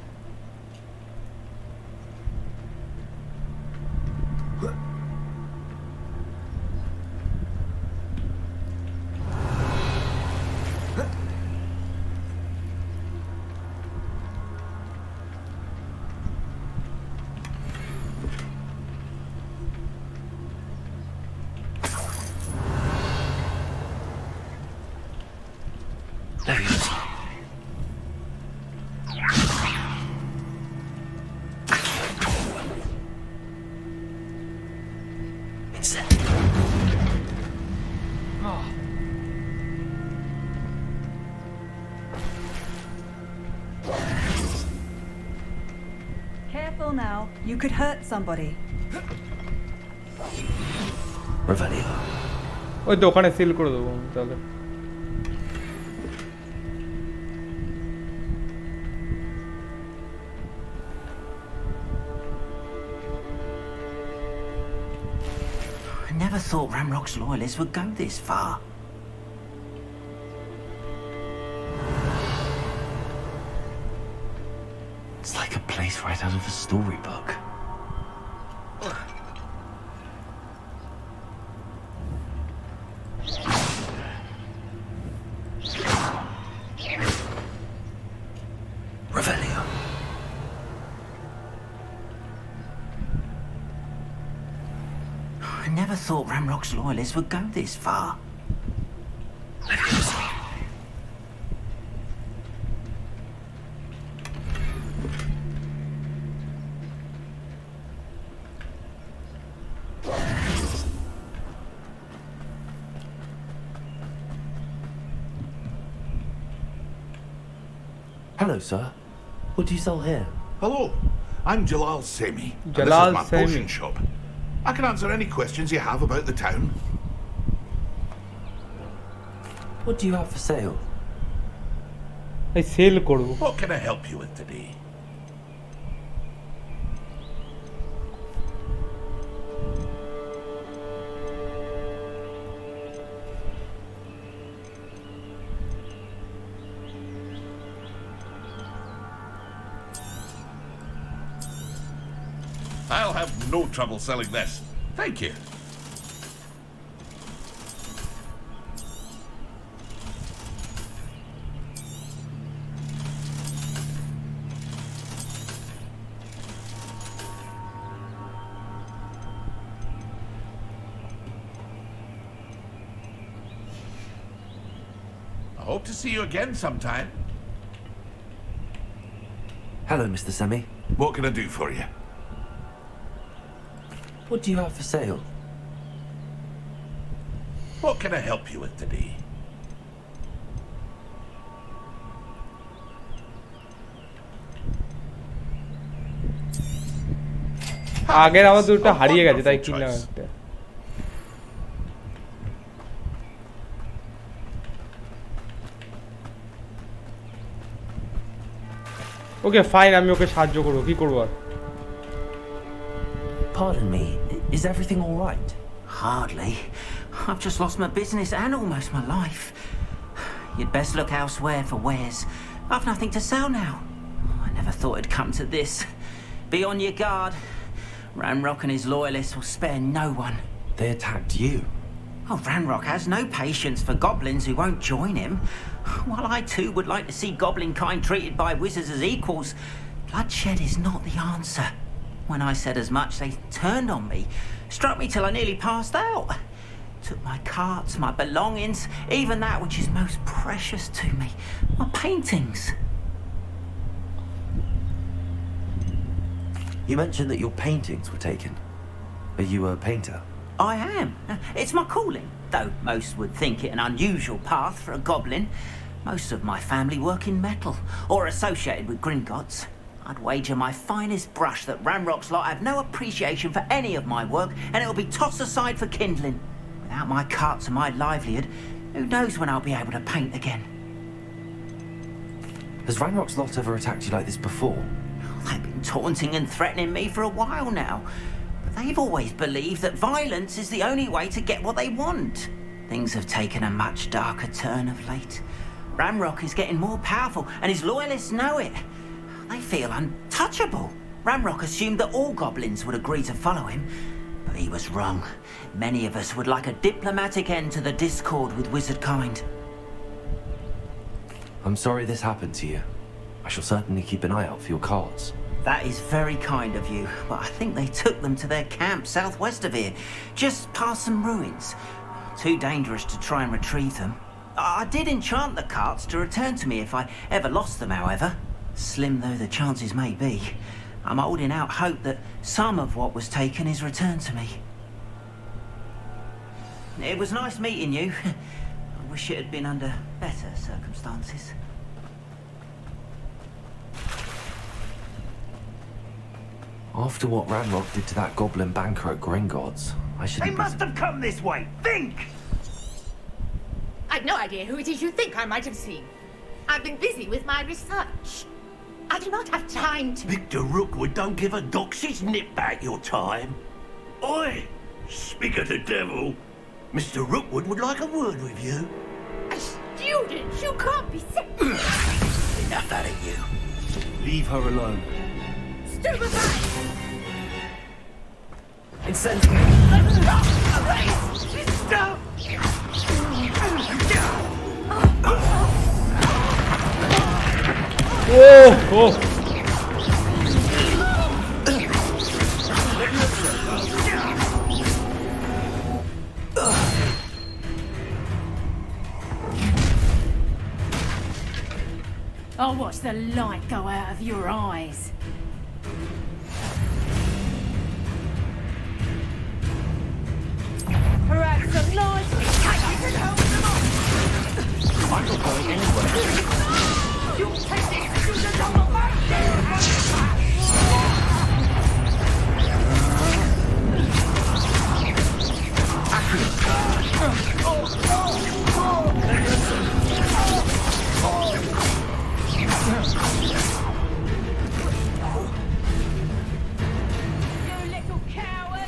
Careful now. You could hurt somebody. Revelio. ওই দোকানে sell করে দেবো তাহলে I never thought Ramrock's loyalists would go this far. It's like a place right out of a storybook. Revelio. I never thought Ramrock's loyalists would go this far. Hello, sir. What do you sell here? Hello, I'm Jalal Semi. Jalal and this is my Semi. potion shop. I can answer any questions you have about the town. What do you have for sale? এই sell করব What can I help you with today? I'll have no trouble selling this. Thank you. Hope to see you again sometime. Hello, Mr. Semi. What can I do for you? What do you have for sale? What can I help you with today? আগের আমার দুটো হারিয়ে গেছে তাই কিনলাম একটা okay fine আমি ওকে সাহায্য করব কি করব আর Pardon me, is everything all right? Hardly. I've just lost my business and almost my life. You'd best look elsewhere for wares. I've nothing to sell now. I never thought it'd come to this. Be on your guard. Ranrock and his loyalists will spare no one. They attacked you. Oh, Ranrock has no patience for goblins who won't join him. While I too would like to see goblin kind treated by wizards as equals, bloodshed is not the answer. When I said as much, they turned on me, struck me till I nearly passed out. Took my carts, my belongings, even that which is most precious to me, my paintings. You mentioned that your paintings were taken. Are you a painter? I am. It's my calling, though most would think it an unusual path for a goblin. Most of my family work in metal, or associated with Gringotts. I'd wager my finest brush that Ranrock's lot have no appreciation for any of my work, and it'll be tossed aside for kindling. Without my carts and my livelihood, who knows when I'll be able to paint again. Has Ranrock's lot ever attacked you like this before? They've been taunting and threatening me for a while now. But they've always believed that violence is the only way to get what they want. Things have taken a much darker turn of late. Ranrock is getting more powerful, and his loyalists know it. They feel untouchable. Ranrock assumed that all goblins would agree to follow him, but he was wrong. Many of us would like a diplomatic end to the discord with wizard kind. I'm sorry this happened to you. I shall certainly keep an eye out for your carts. That is very kind of you, but I think they took them to their camp southwest of here, just past some ruins. Too dangerous to try and retrieve them. I did enchant the carts to return to me if I ever lost them, however. Slim though the chances may be, I'm holding out hope that some of what was taken is returned to me. It was nice meeting you. I wish it had been under better circumstances. After what Ranrock did to that goblin banker at Gringotts, I should They must have come this way! Think! I've no idea who it is you think I might have seen. I've been busy with my research. I do not have time to... Victor Rookwood don't give a doxy's nip back your time. Oi! Speak of the devil. Mr. Rookwood would like a word with you. A student? You can't be sick. Enough out of you. Leave her alone. Stupefy! Incendiary! Stop! Stop! Oh, oh. I'll watch the light go out of your eyes. Perhaps a large can help them up. I'm not going anywhere. You take this to the double back.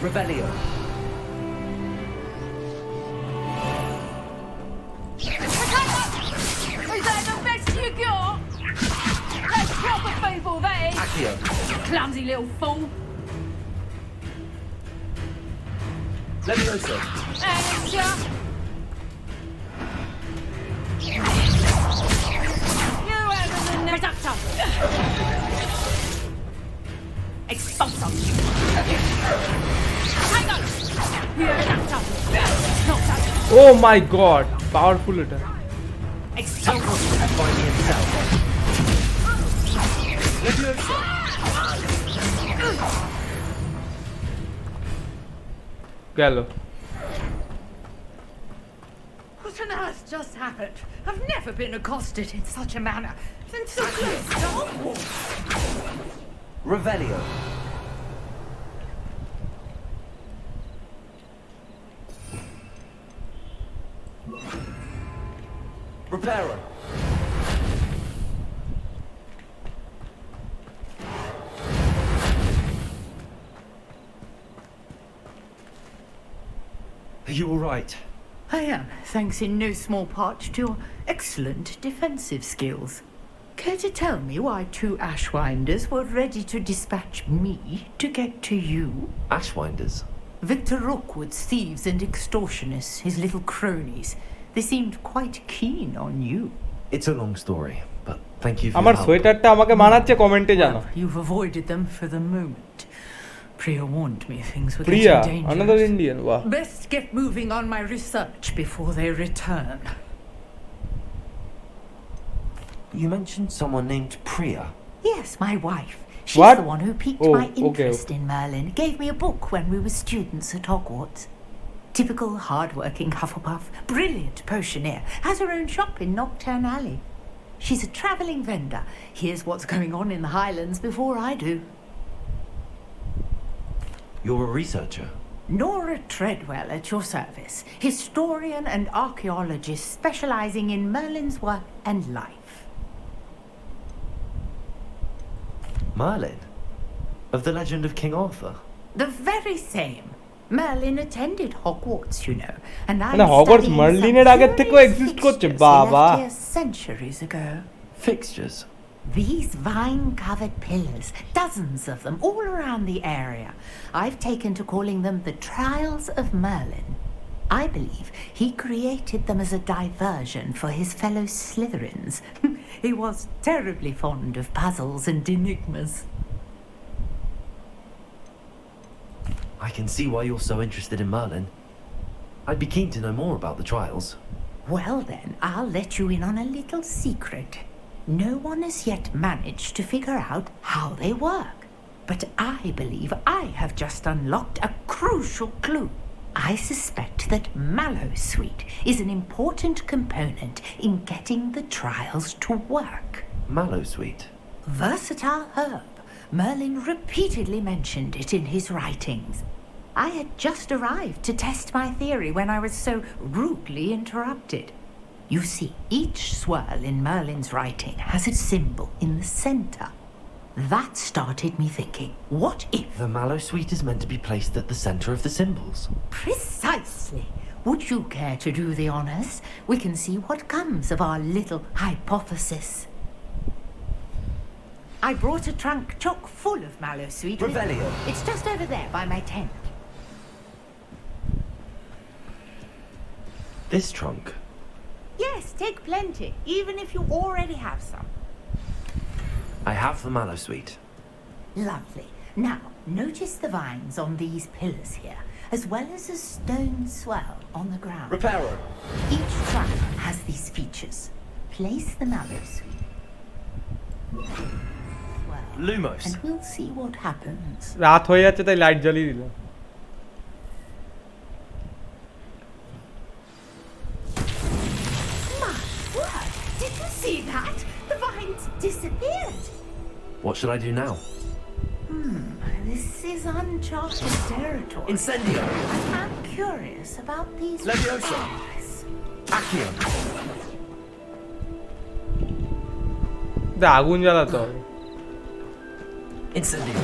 Revelio. Is that the best you got? That's proper people, that is. Accio. Clumsy little fool. Levioso. Anastasia. You haven't the reductor. Expulsum. Hang on. Reductor. Not that. Oh my god, powerful attack. Expulsum. গেল। What on earth just happened? I've never been accosted in such a manner since the close to Hogwarts. Revelio. Reparo. Are you all right? I am, thanks in no small part to your excellent defensive skills. Care to tell me why 2 Ashwinders were ready to dispatch me to get to you? Ashwinders? Victor Rookwood's thieves and extortionists, his little cronies. They seemed quite keen on you. It's a long story, but thank you for আমার your help. সোয়েটারটা আমাকে মানাচ্ছে, কমেন্টে জানাও। You've avoided them for the moment. Priya warned me things were Priya, getting dangerous. another Indian, wow. Best get moving on my research before they return. You mentioned someone named Priya. Yes, my wife. She's What? the one who piqued Oh, my okay. interest in Merlin. Gave me a book when we were students at Hogwarts. Typical hard-working Hufflepuff, brilliant potioneer, has her own shop in Knockturn Alley. She's a travelling vendor. Hears what's going on in the Highlands before I do. You're a researcher. Nora Treadwell at your service, historian and archaeologist specialising in Merlin's work and life. Merlin? Of the legend of King Arthur? The very same. Merlin attended Hogwarts, you know, and I মানে Hogwarts studied মার্লিনের some আগের থেকেও curious exist করছে, fixtures he বাবা। left here centuries ago. Fixtures? These vine-covered pillars, dozens of them, all around the area. I've taken to calling them the Trials of Merlin. I believe he created them as a diversion for his fellow Slytherins. He was terribly fond of puzzles and enigmas. I can see why you're so interested in Merlin. I'd be keen to know more about the trials. Well then, I'll let you in on a little secret. No one has yet managed to figure out how they work. But I believe I have just unlocked a crucial clue. I suspect that Mallowsweet is an important component in getting the trials to work. Mallowsweet? Versatile herb. Merlin repeatedly mentioned it in his writings. I had just arrived to test my theory when I was so rudely interrupted. You see, each swirl in Merlin's writing has a symbol in the center. That started me thinking, what if... The Mallowsweet is meant to be placed at the center of the symbols. Precisely. Would you care to do the honors? We can see what comes of our little hypothesis. I brought a trunk chock full of Mallowsweet. Revelio. It's just over there by my tent. This trunk? Yes, take plenty, even if you already have some. I have the Mallowsweet. Lovely. Now, notice the vines on these pillars here, as well as a stone swell on the ground. Reparo. Each trunk has these features. Place the Mallowsweet. Lumos. And we'll see what happens. রাত হয়ে যাচ্ছে তাই light জ্বালিয়ে দিল। My word! Did you see that? The vines disappeared. What should I do now? This is uncharted territory. Incendio. I'm curious about these Leviosa. bears. Accio. আগুন জ্বালাতে হবে। Incendio.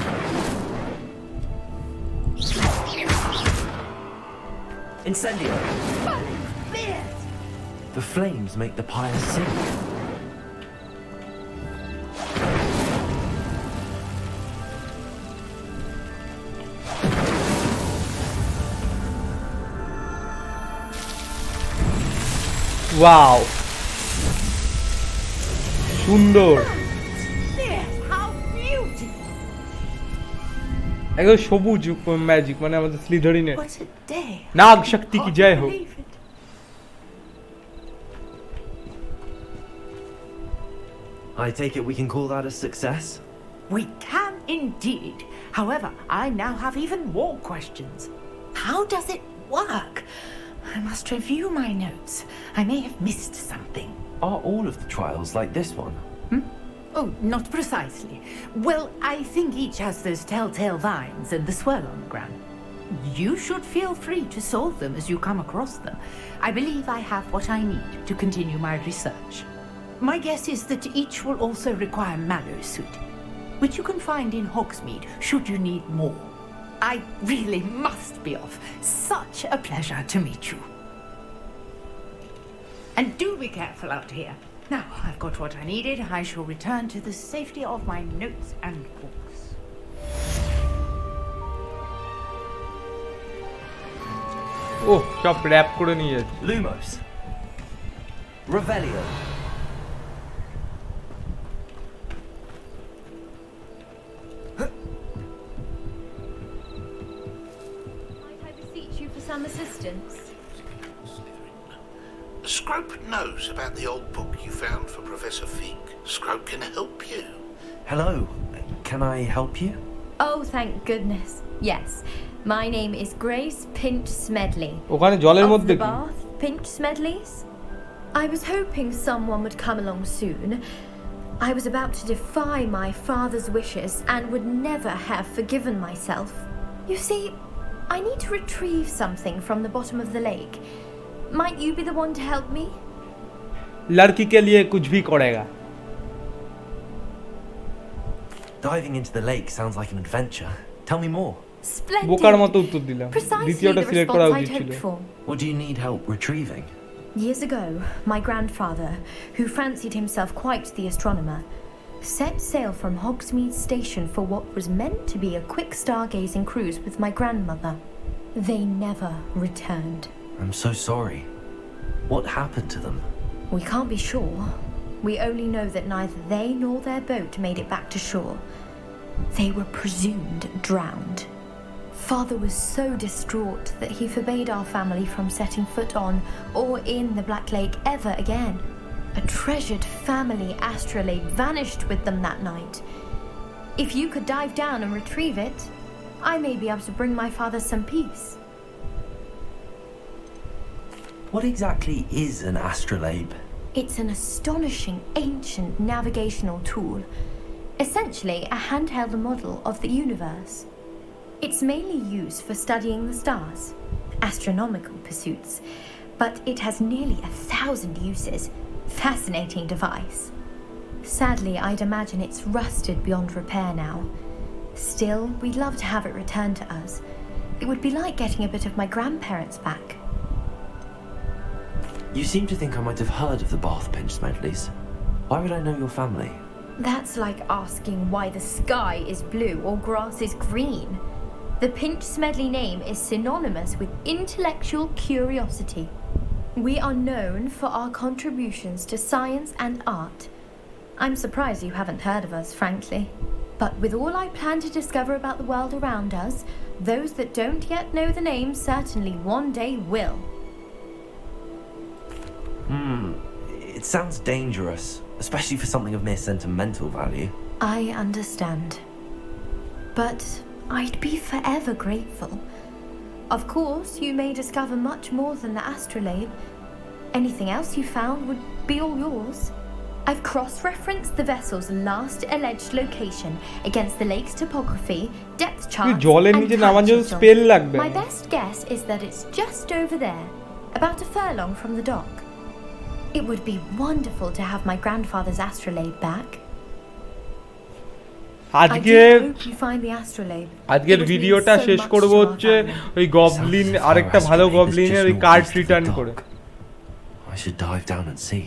Incendio. Bears! The flames make the pyre sing. Wow, সুন্দর, Bears, how beautiful! একদম সবুজ magic, মানে আমাদের স্লিধরিনের। What a day! নাগ শক্তি কি জয় হোক। Believe it. I take it we can call that a success? We can indeed. However, I now have even more questions. How does it work? I must review my notes. I may have missed something. Are all of the trials like this one? Oh, not precisely. Well, I think each has those telltale vines and the swirl on the ground. You should feel free to solve them as you come across them. I believe I have what I need to continue my research. My guess is that each will also require mallow suit, which you can find in Hogsmeade should you need more. I really must be off. Such a pleasure to meet you. And do be careful out here. Now I've got what I needed, I shall return to the safety of my notes and books. Oh, সব rap করে নিয়ে যাচ্ছে। Lumos. Revelio. Might I beseech you for some assistance? Scrope knows about the old book you found for Professor Fig. Scrope can help you. Hello. Can I help you? Oh, thank goodness. Yes. My name is Grace Pinch Smedley. ওখানে জলের Of মধ্যে the কি? Bath Pinch Smedleys. I was hoping someone would come along soon. I was about to defy my father's wishes and would never have forgiven myself. You see, I need to retrieve something from the bottom of the lake. Might you be the one to help me? लड़की के लिए कुछ भी करेगा। Diving into the lake sounds like an adventure. Tell me more. Splendid. বোকার মতো উত্তর দিলাম। Precisely দ্বিতীয়টা the সিলেক্ট করা response উচিত I'd ছিল। hoped for. What do you need help retrieving? Years ago, my grandfather, who fancied himself quite the astronomer, set sail from Hogsmeade Station for what was meant to be a quick stargazing cruise with my grandmother. They never returned. I'm so sorry. What happened to them? We can't be sure. We only know that neither they nor their boat made it back to shore. They were presumed drowned. Father was so distraught that he forbade our family from setting foot on or in the Black Lake ever again. A treasured family astrolabe vanished with them that night. If you could dive down and retrieve it, I may be able to bring my father some peace. What exactly is an astrolabe? It's an astonishing ancient navigational tool, essentially a handheld model of the universe. It's mainly used for studying the stars, astronomical pursuits, but it has nearly 1,000 uses. Fascinating device. Sadly, I'd imagine it's rusted beyond repair now. Still, we'd love to have it returned to us. It would be like getting a bit of my grandparents back. You seem to think I might have heard of the Bath Pinch Smedleys. Why would I know your family? That's like asking why the sky is blue or grass is green. The Pinch Smedley name is synonymous with intellectual curiosity. We are known for our contributions to science and art. I'm surprised you haven't heard of us, frankly. But with all I plan to discover about the world around us, those that don't yet know the name certainly one day will. It sounds dangerous, especially for something of mere sentimental value. I understand. But I'd be forever grateful. Of course, you may discover much more than the astrolabe. Anything else you found would be all yours. I've cross-referenced the vessel's last alleged location against the lake's topography, depth charts, জলের and নিচে time নামার জন্য schedule. Spell লাগবে। My best guess is that it's just over there, about a furlong from the dock. It would be wonderful to have my grandfather's astrolabe back. আজকের ভিডিওটা শেষ করব হচ্ছে ওই গবলিন আরেকটা ভালো গবলিনের ওই কার্ড রিটার্ন করে। I should dive down and see.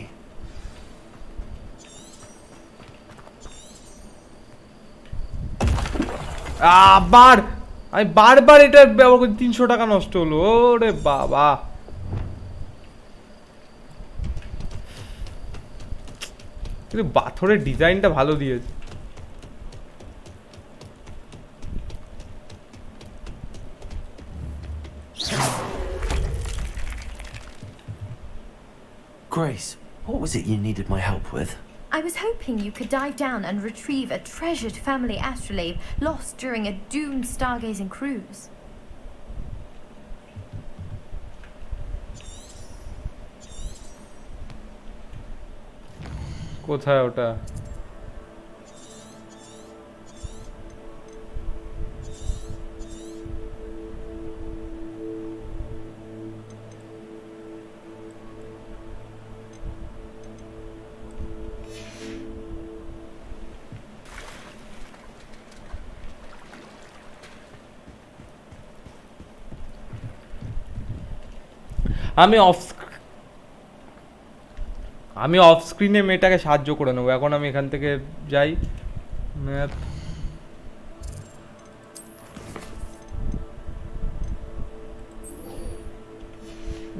আবার আমি বারবার এটা ব্যবহার করে 300 টাকা নষ্ট হলো। ওরে বাবা, কিন্তু পাথরের ডিজাইনটা ভালো দিয়েছে। Grace, what was it you needed my help with? I was hoping you could dive down and retrieve a treasured family astrolabe lost during a doomed stargazing cruise. কোথায় ওটা? আমি অফ স্ক্রিনে মেয়েটাকে সাহায্য করে নেবো। এখন আমি এখান থেকে যাই। ম্যাপ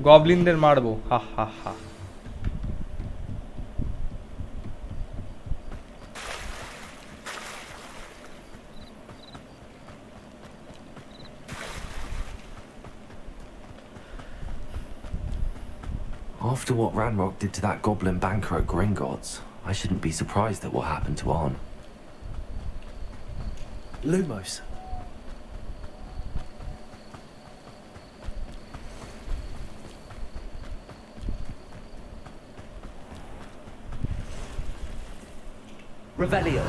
গবলিনদের মারবো, হা হা হা। After what Ranrock did to that goblin banker at Gringotts, I shouldn't be surprised at what happened to Arn. Lumos. Revelio.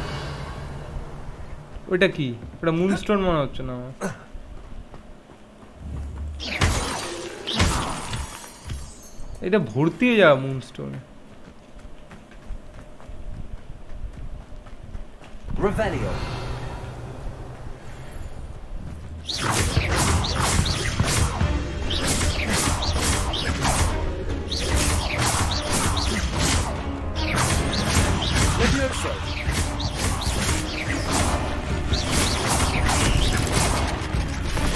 ওটা কি? ওটা মুনস্টোন মনে হচ্ছে না আমার। এটা ভর্তি হয়ে যাওয়া moonstone. Revelio. Levioso.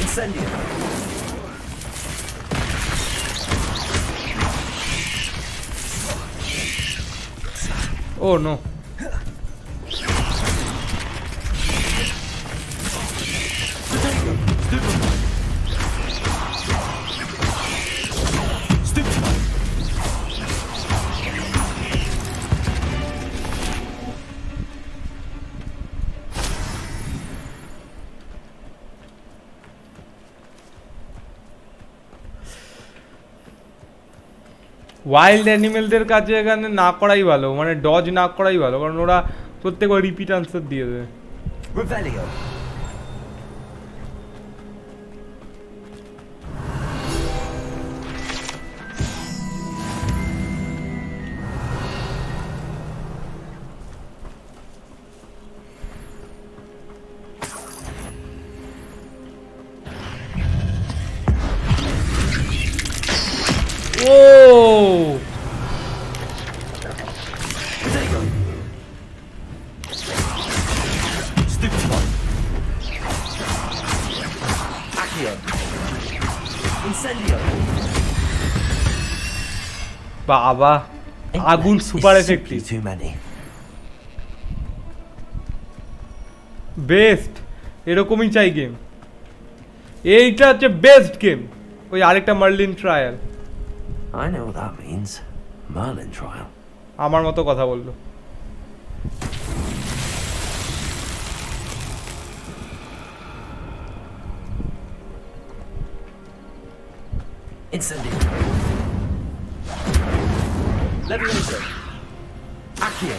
Incendio. Oh no. Wild অ্যানিমেলদের কাছে এখানে না করাই ভালো, মানে ডজ না করাই ভালো, কারণ ওরা প্রত্যেকবার রিপিট আনসার দিয়ে দেবে। Revelio. Oh! Stupid one. Accio. Incendio. বাবা, আগুন super effective. Too many. Best, এরকমই চাই গেম। এইটা হচ্ছে বেস্ট গেম। ওই আরেকটা Merlin trial. I know what that means. Merlin trial. আমার মতো কথা বললো। Incendio. Levioso. Accio.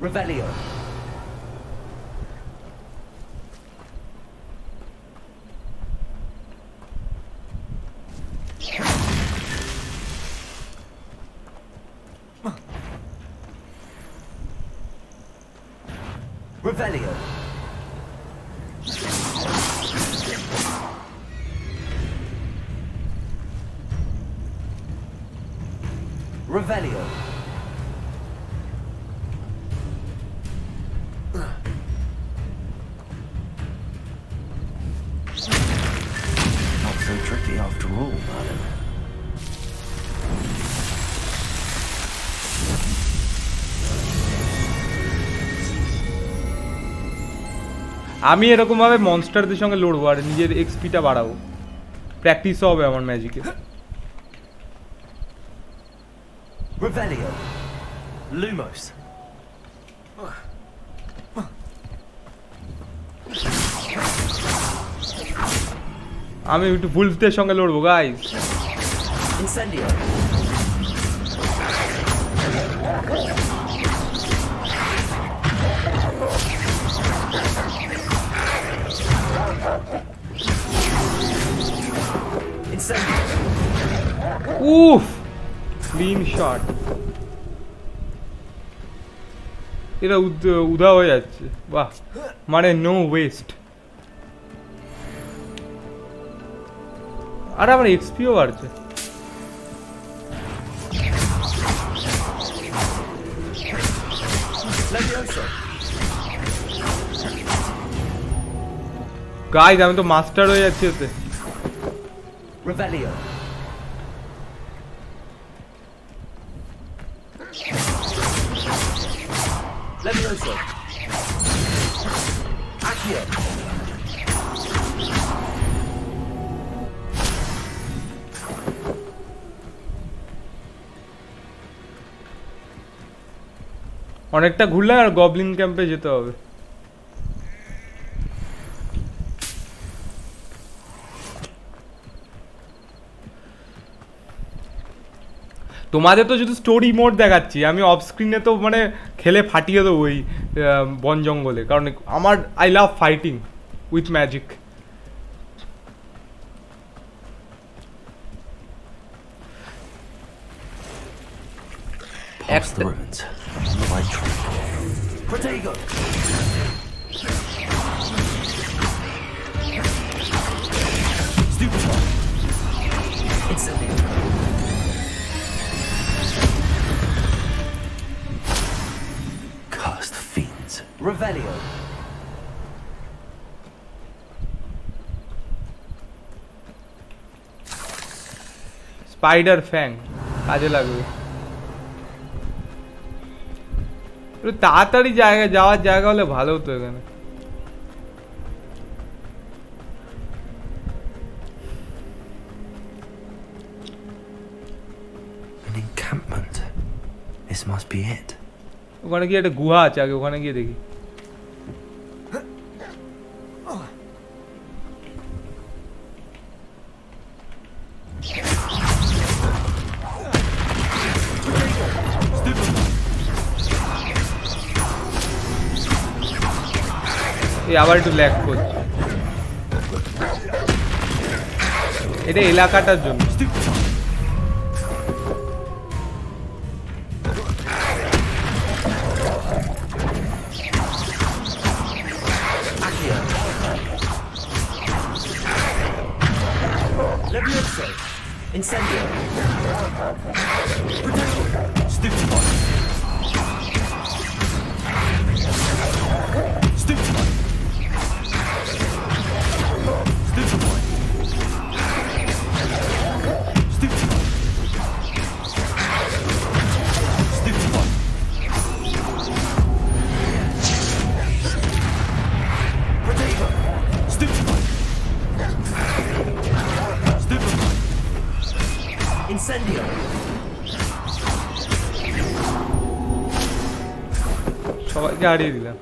Revelio. Revelio. Revelio. আমি এরকম ভাবে মনস্টারদের সঙ্গে লড়বো আর নিজের এক্সপিটা বাড়াবো, প্র্যাকটিসও হবে আমার ম্যাজিকে। Revelio. Lumos. আমি একটু ভুলফদের সঙ্গে লড়বো গাইস। Incendio. Incendio. উফ, ক্লিন শট। এরা উধা হয়ে যাচ্ছে, বাহ, মানে নো ওয়েস্ট। আর আমার এক্সপিও বাড়ছে। গাইস আমি তো মাস্টার হয়ে যাচ্ছি এতে। Revelio. Levioso. Accio. অনেকটা ঘুরলাম আর গবলিন ক্যাম্পে যেতে হবে। তোমাদের তো শুধু স্টোরি মোড দেখাচ্ছি, আমি অফ স্ক্রিনে তো মানে খেলে ফাটিয়ে দেবো ওই বন জঙ্গলে, কারণ আমার I love fighting with magic. Past the ruins. Right track. Protego. Stupid. Incendio. Cursed fiends. Revelio. Spider fang কাজে লাগবে। একটু তাড়াতাড়ি যাওয়ার জায়গা হলে ভালো হতো এখানে। An encampment. This must be it. ওখানে গিয়ে একটা গুহা আছে, আগে ওখানে গিয়ে দেখি। এই আবার একটু ল্যাগ করছে, এটা এলাকাটার জন্য। Levioso. Incendio. Stupid one. Stupid one. Stupid one. Stupid one. Stupid one. Protego. Stupid one. Stupid one. Incendio. সবাইকে হারিয়ে দিলাম।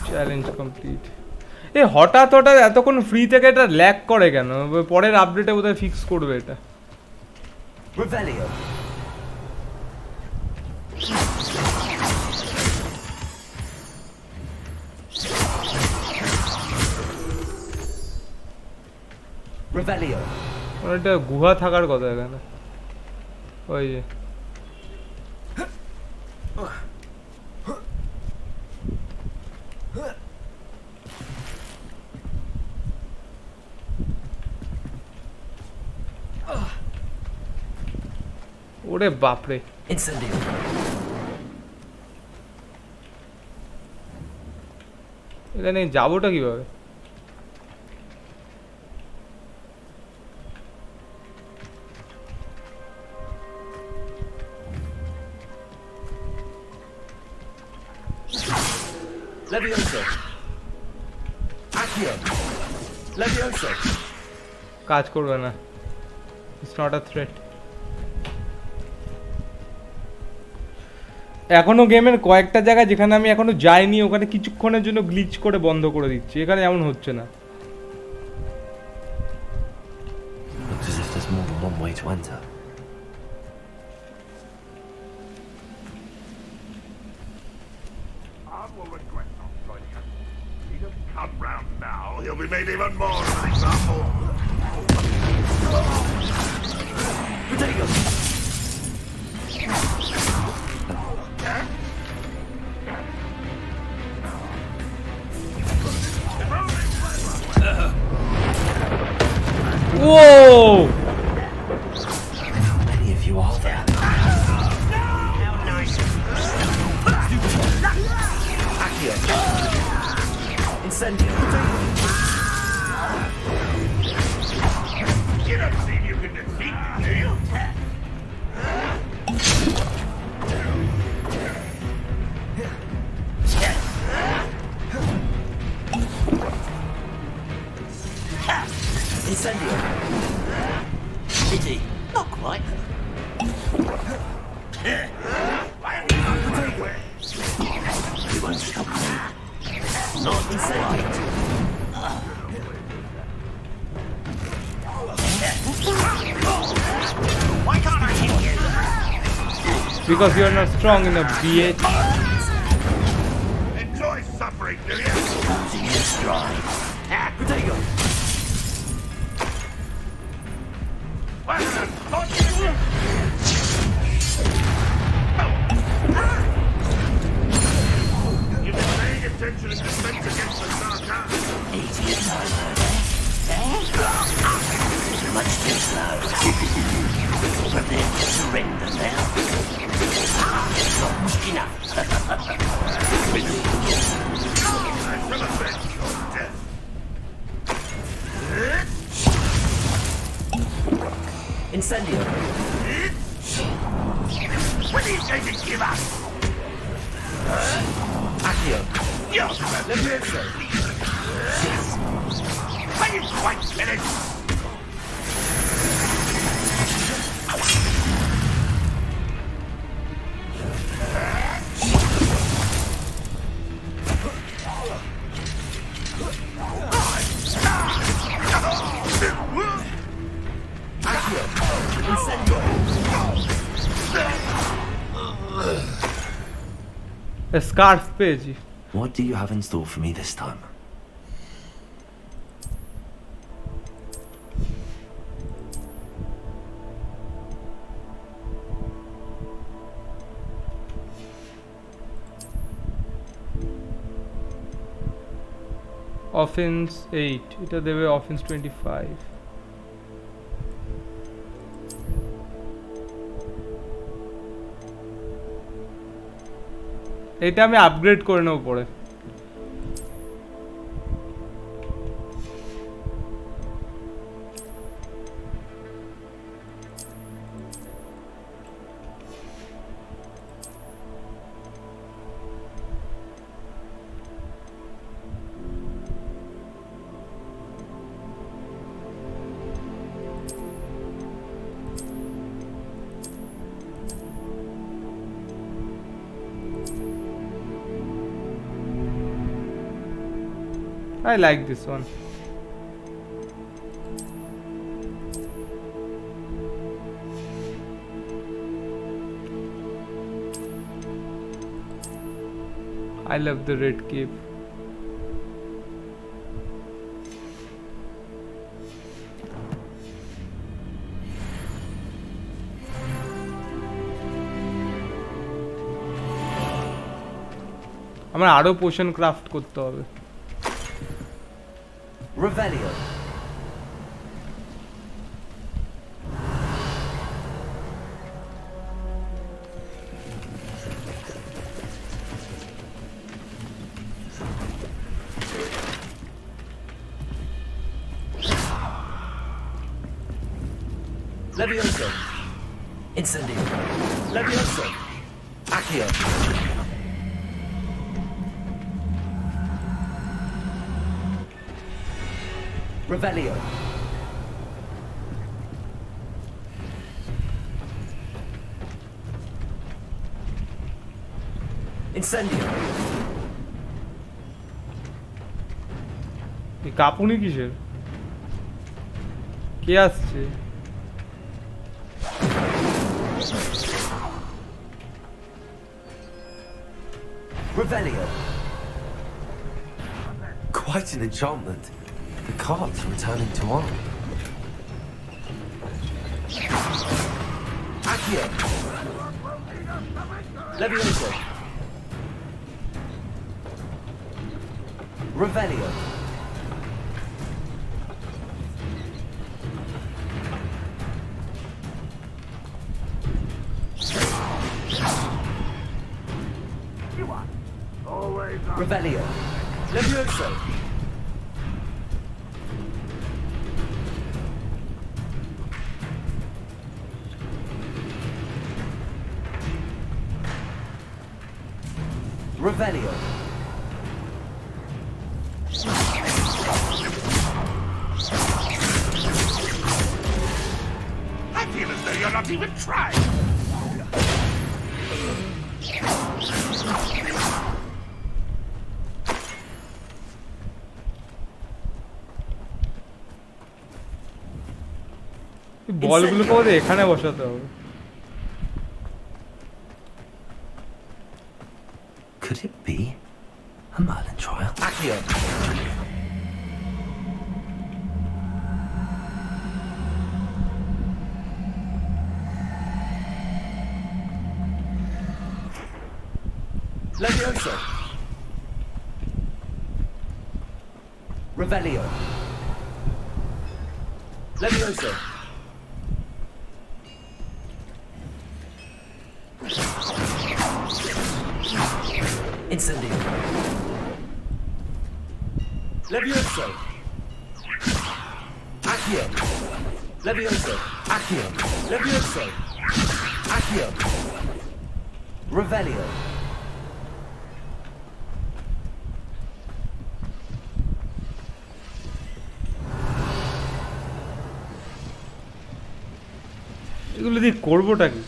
Challenge complete. এ হঠাৎ এতক্ষণ ফ্রি থেকে এটা ল্যাগ করে কেন? পরের আপডেটে বোধহয় ফিক্স করবে এটা। Revelio. Revelio. একটা গুহা থাকার কথা এখানে, ওই যে ওরে বাপরে। Incendio. এখানে যাবোটা কিভাবে? Levioso. Accio. Levioso. কাজ করবে না। It's not a threat. এখনো গেমের কয়েকটা জায়গা যেখানে আমি এখনো যাইনি ওখানে কিছুক্ষণের জন্য গ্লিচ করে বন্ধ করে দিচ্ছি, এখানে এমন হচ্ছে না। Looks as if there's more than one way to enter. Come round now, he'll be made even more of an example. Potato. Whoa! How many of you are there? Accio. Incendio. You don't seem you can defeat me, do you? Incendio. Pity. Not quite. You won't stop me. Not quite. Why can't I hit you? Because you are not strong enough, bitch. Enjoy suffering, do you? Losing your stride. Potato. You've been paying attention in defense against the Sarka. 80 is over there. Much too slow. Prepare to surrender now. Enough. Incendio. When are you going to give up? Accio. Yes. Levioso. Are you quite finished? A scarf page. What do you have in store for me this time? Offense 8, এটা দেবে offense 25. এটা আমি upgrade করে নেব পরে। I like this one. I love the red cape. আমার আরো potion craft করতে হবে। Revelio. Levioso. Incendio. Levioso. Accio. Revelio. Incendio. এই কাপুনি কিসের? কে আসছে? Revelio. Quite an enchantment. The cards are returning to honor. Accio. Levioso. Revelio. Revelio. Levioso. Revelio. I feel as though you're not even trying. বলগুলো কোথায় এখানে বসাতে হবে? Could it be a Merlin trial? Accio. Levioso. Revelio. Levioso. Incendio. Levioso. Accio. Levioso. Accio. Levioso. Accio. Revelio. এগুলো দিয়ে করবোটা কি?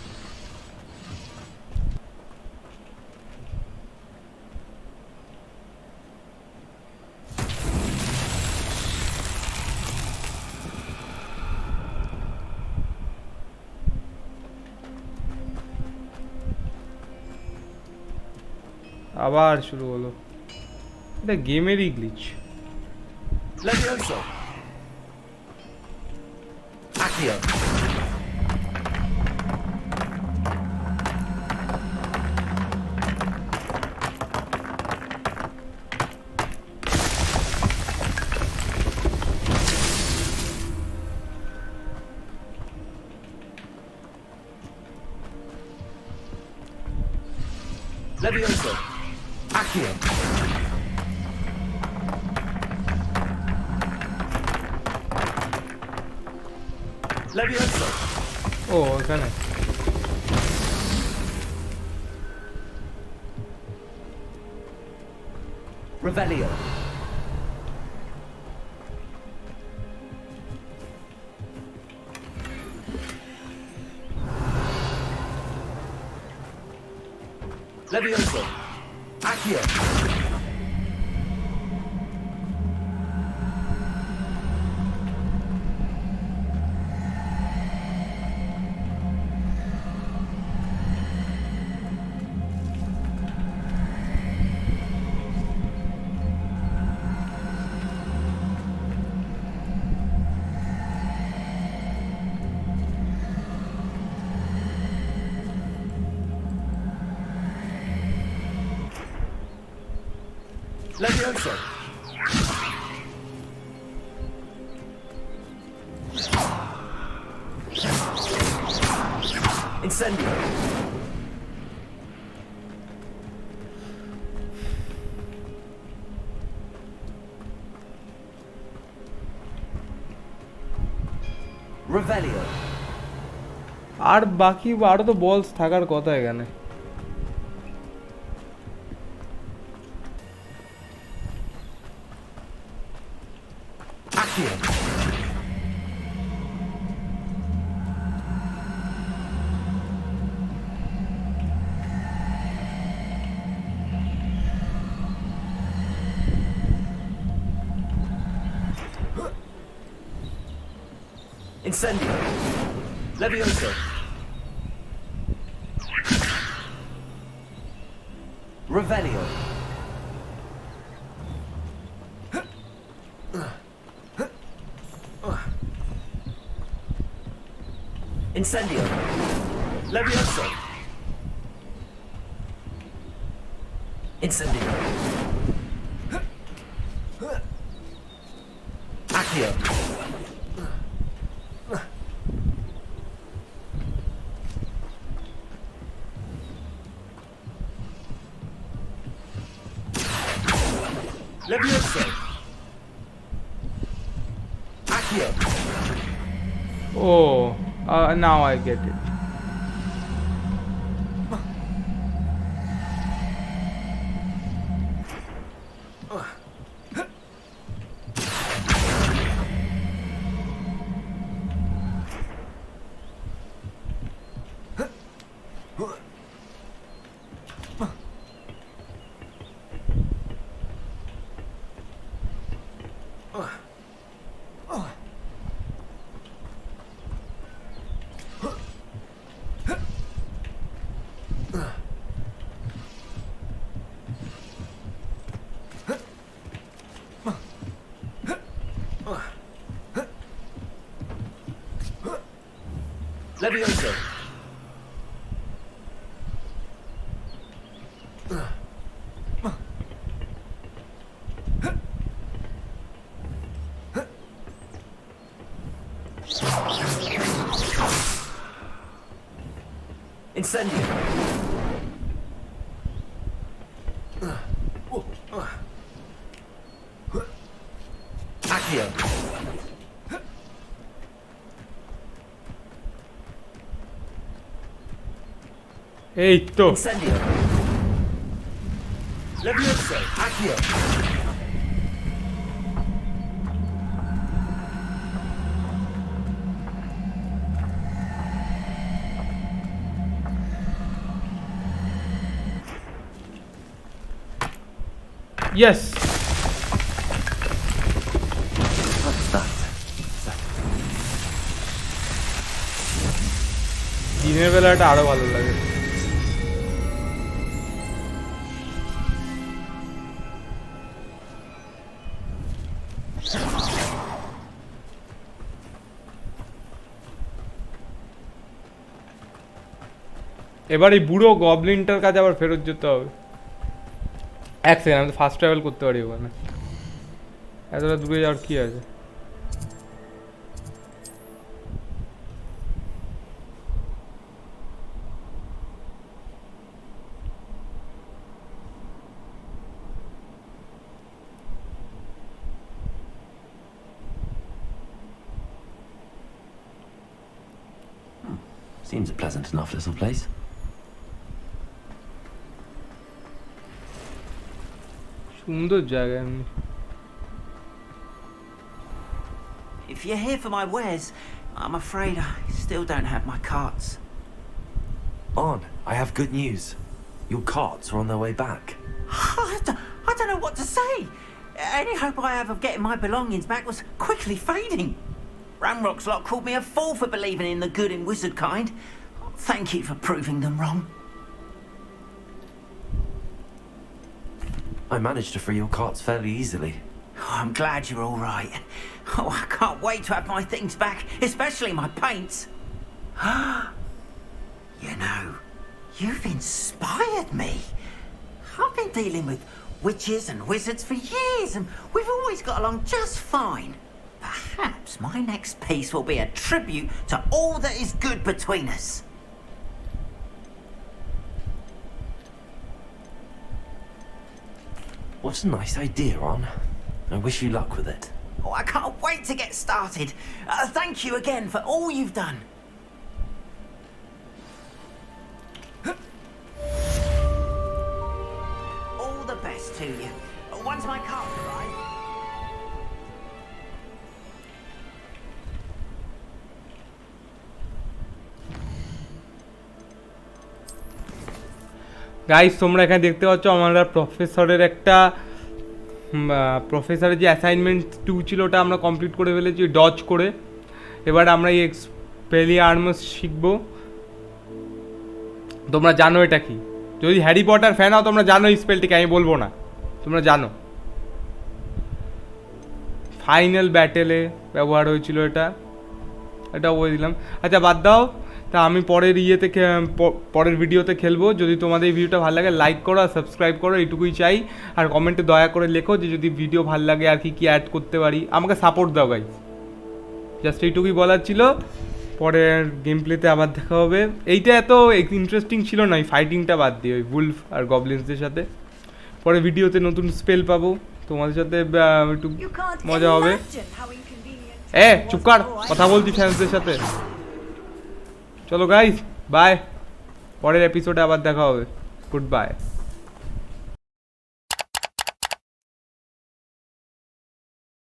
আবার শুরু হলো। এটা গেমেরই glitch. Levioso. Accio. Levioso. Accio. Levioso. ও এখানে Revelio. Levioso. Accio. Levioso. Incendio. Revelio. আর বাকি আরো তো বলস থাকার কথা এখানে। Accio. Incendio. Levioso. Revelio. Incendio. Levioso. Incendio. Accio. Levioso. Accio. Oh, now I get it. Levioso. Incendio. Accio. এই তো Incendio. Levioso. Accio. ইয়েস দিনের বেলাটা আরো ভালো লাগে। এবার এই বুড়ো গবলিনটার কাছে আবার ফেরত যেতে হবে। এক সেকেন্ড, আমি তো ফাস্ট ট্রাভেল করতে পারি ওখানে। এতটা দূরে যাওয়ার কি আছে? Seems a pleasant enough little place. সুন্দর জায়গা এমনি। If you're here for my wares, I'm afraid I still don't have my carts. On, I have good news. Your carts are on their way back. I don't know what to say. Any hope I have of getting my belongings back was quickly fading. Ramrock's lot called me a fool for believing in the good and wizard kind. Thank you for proving them wrong. I managed to free your carts fairly easily. Oh, I'm glad you're all right. Oh, I can't wait to have my things back, especially my paints. You know, you've inspired me. I've been dealing with witches and wizards for years, and we've always got along just fine. Perhaps my next piece will be a tribute to all that is good between us. What a nice idea, Ron. I wish you luck with it. Oh, I can't wait to get started. Thank you again for all you've done. All the best to you. Once my cart arrives. Guys তোমরা এখানে দেখতে পাচ্ছ আমরা প্রফেসরের একটা প্রফেসরের যে assignment 2 ছিল ওটা আমরা কমপ্লিট করে ফেলেছি ডজ করে। এবার আমরা এই এক্সপেলিয়ার্মাস শিখবো। তোমরা জানো এটা কি, যদি হ্যারি পটার ফ্যান হও তোমরা জানো এই স্পেলটিকে, আমি বলবো না, তোমরা জানো। ফাইনাল ব্যাটেলে ব্যবহার হয়েছিল এটাও বলে দিলাম। আচ্ছা বাদ দাও, তা আমি পরের পরের ভিডিওতে খেলবো। যদি তোমাদের এই ভিডিওটা ভালো লাগে লাইক করো আর সাবস্ক্রাইব করো, এইটুকুই চাই। আর কমেন্টে দয়া করে লেখো যে যদি ভিডিও ভালো লাগে আর কি অ্যাড করতে পারি, আমাকে সাপোর্ট দাও গাইস। জাস্ট এইটুকুই বলার ছিল। পরের গেম প্লেতে আবার দেখা হবে। এইটা এত ইন্টারেস্টিং ছিল না, এই ফাইটিংটা বাদ দিয়ে ওই উলফ আর গবলিন্সদের সাথে। পরে ভিডিওতে নতুন স্পেল পাবো, তোমাদের সাথে একটু মজা হবে। চুপ কর, কথা বলছি ফ্যান্সদের সাথে। চলো গাইস, বাই। পরের এপিসোডে আবার দেখা হবে। Good bye.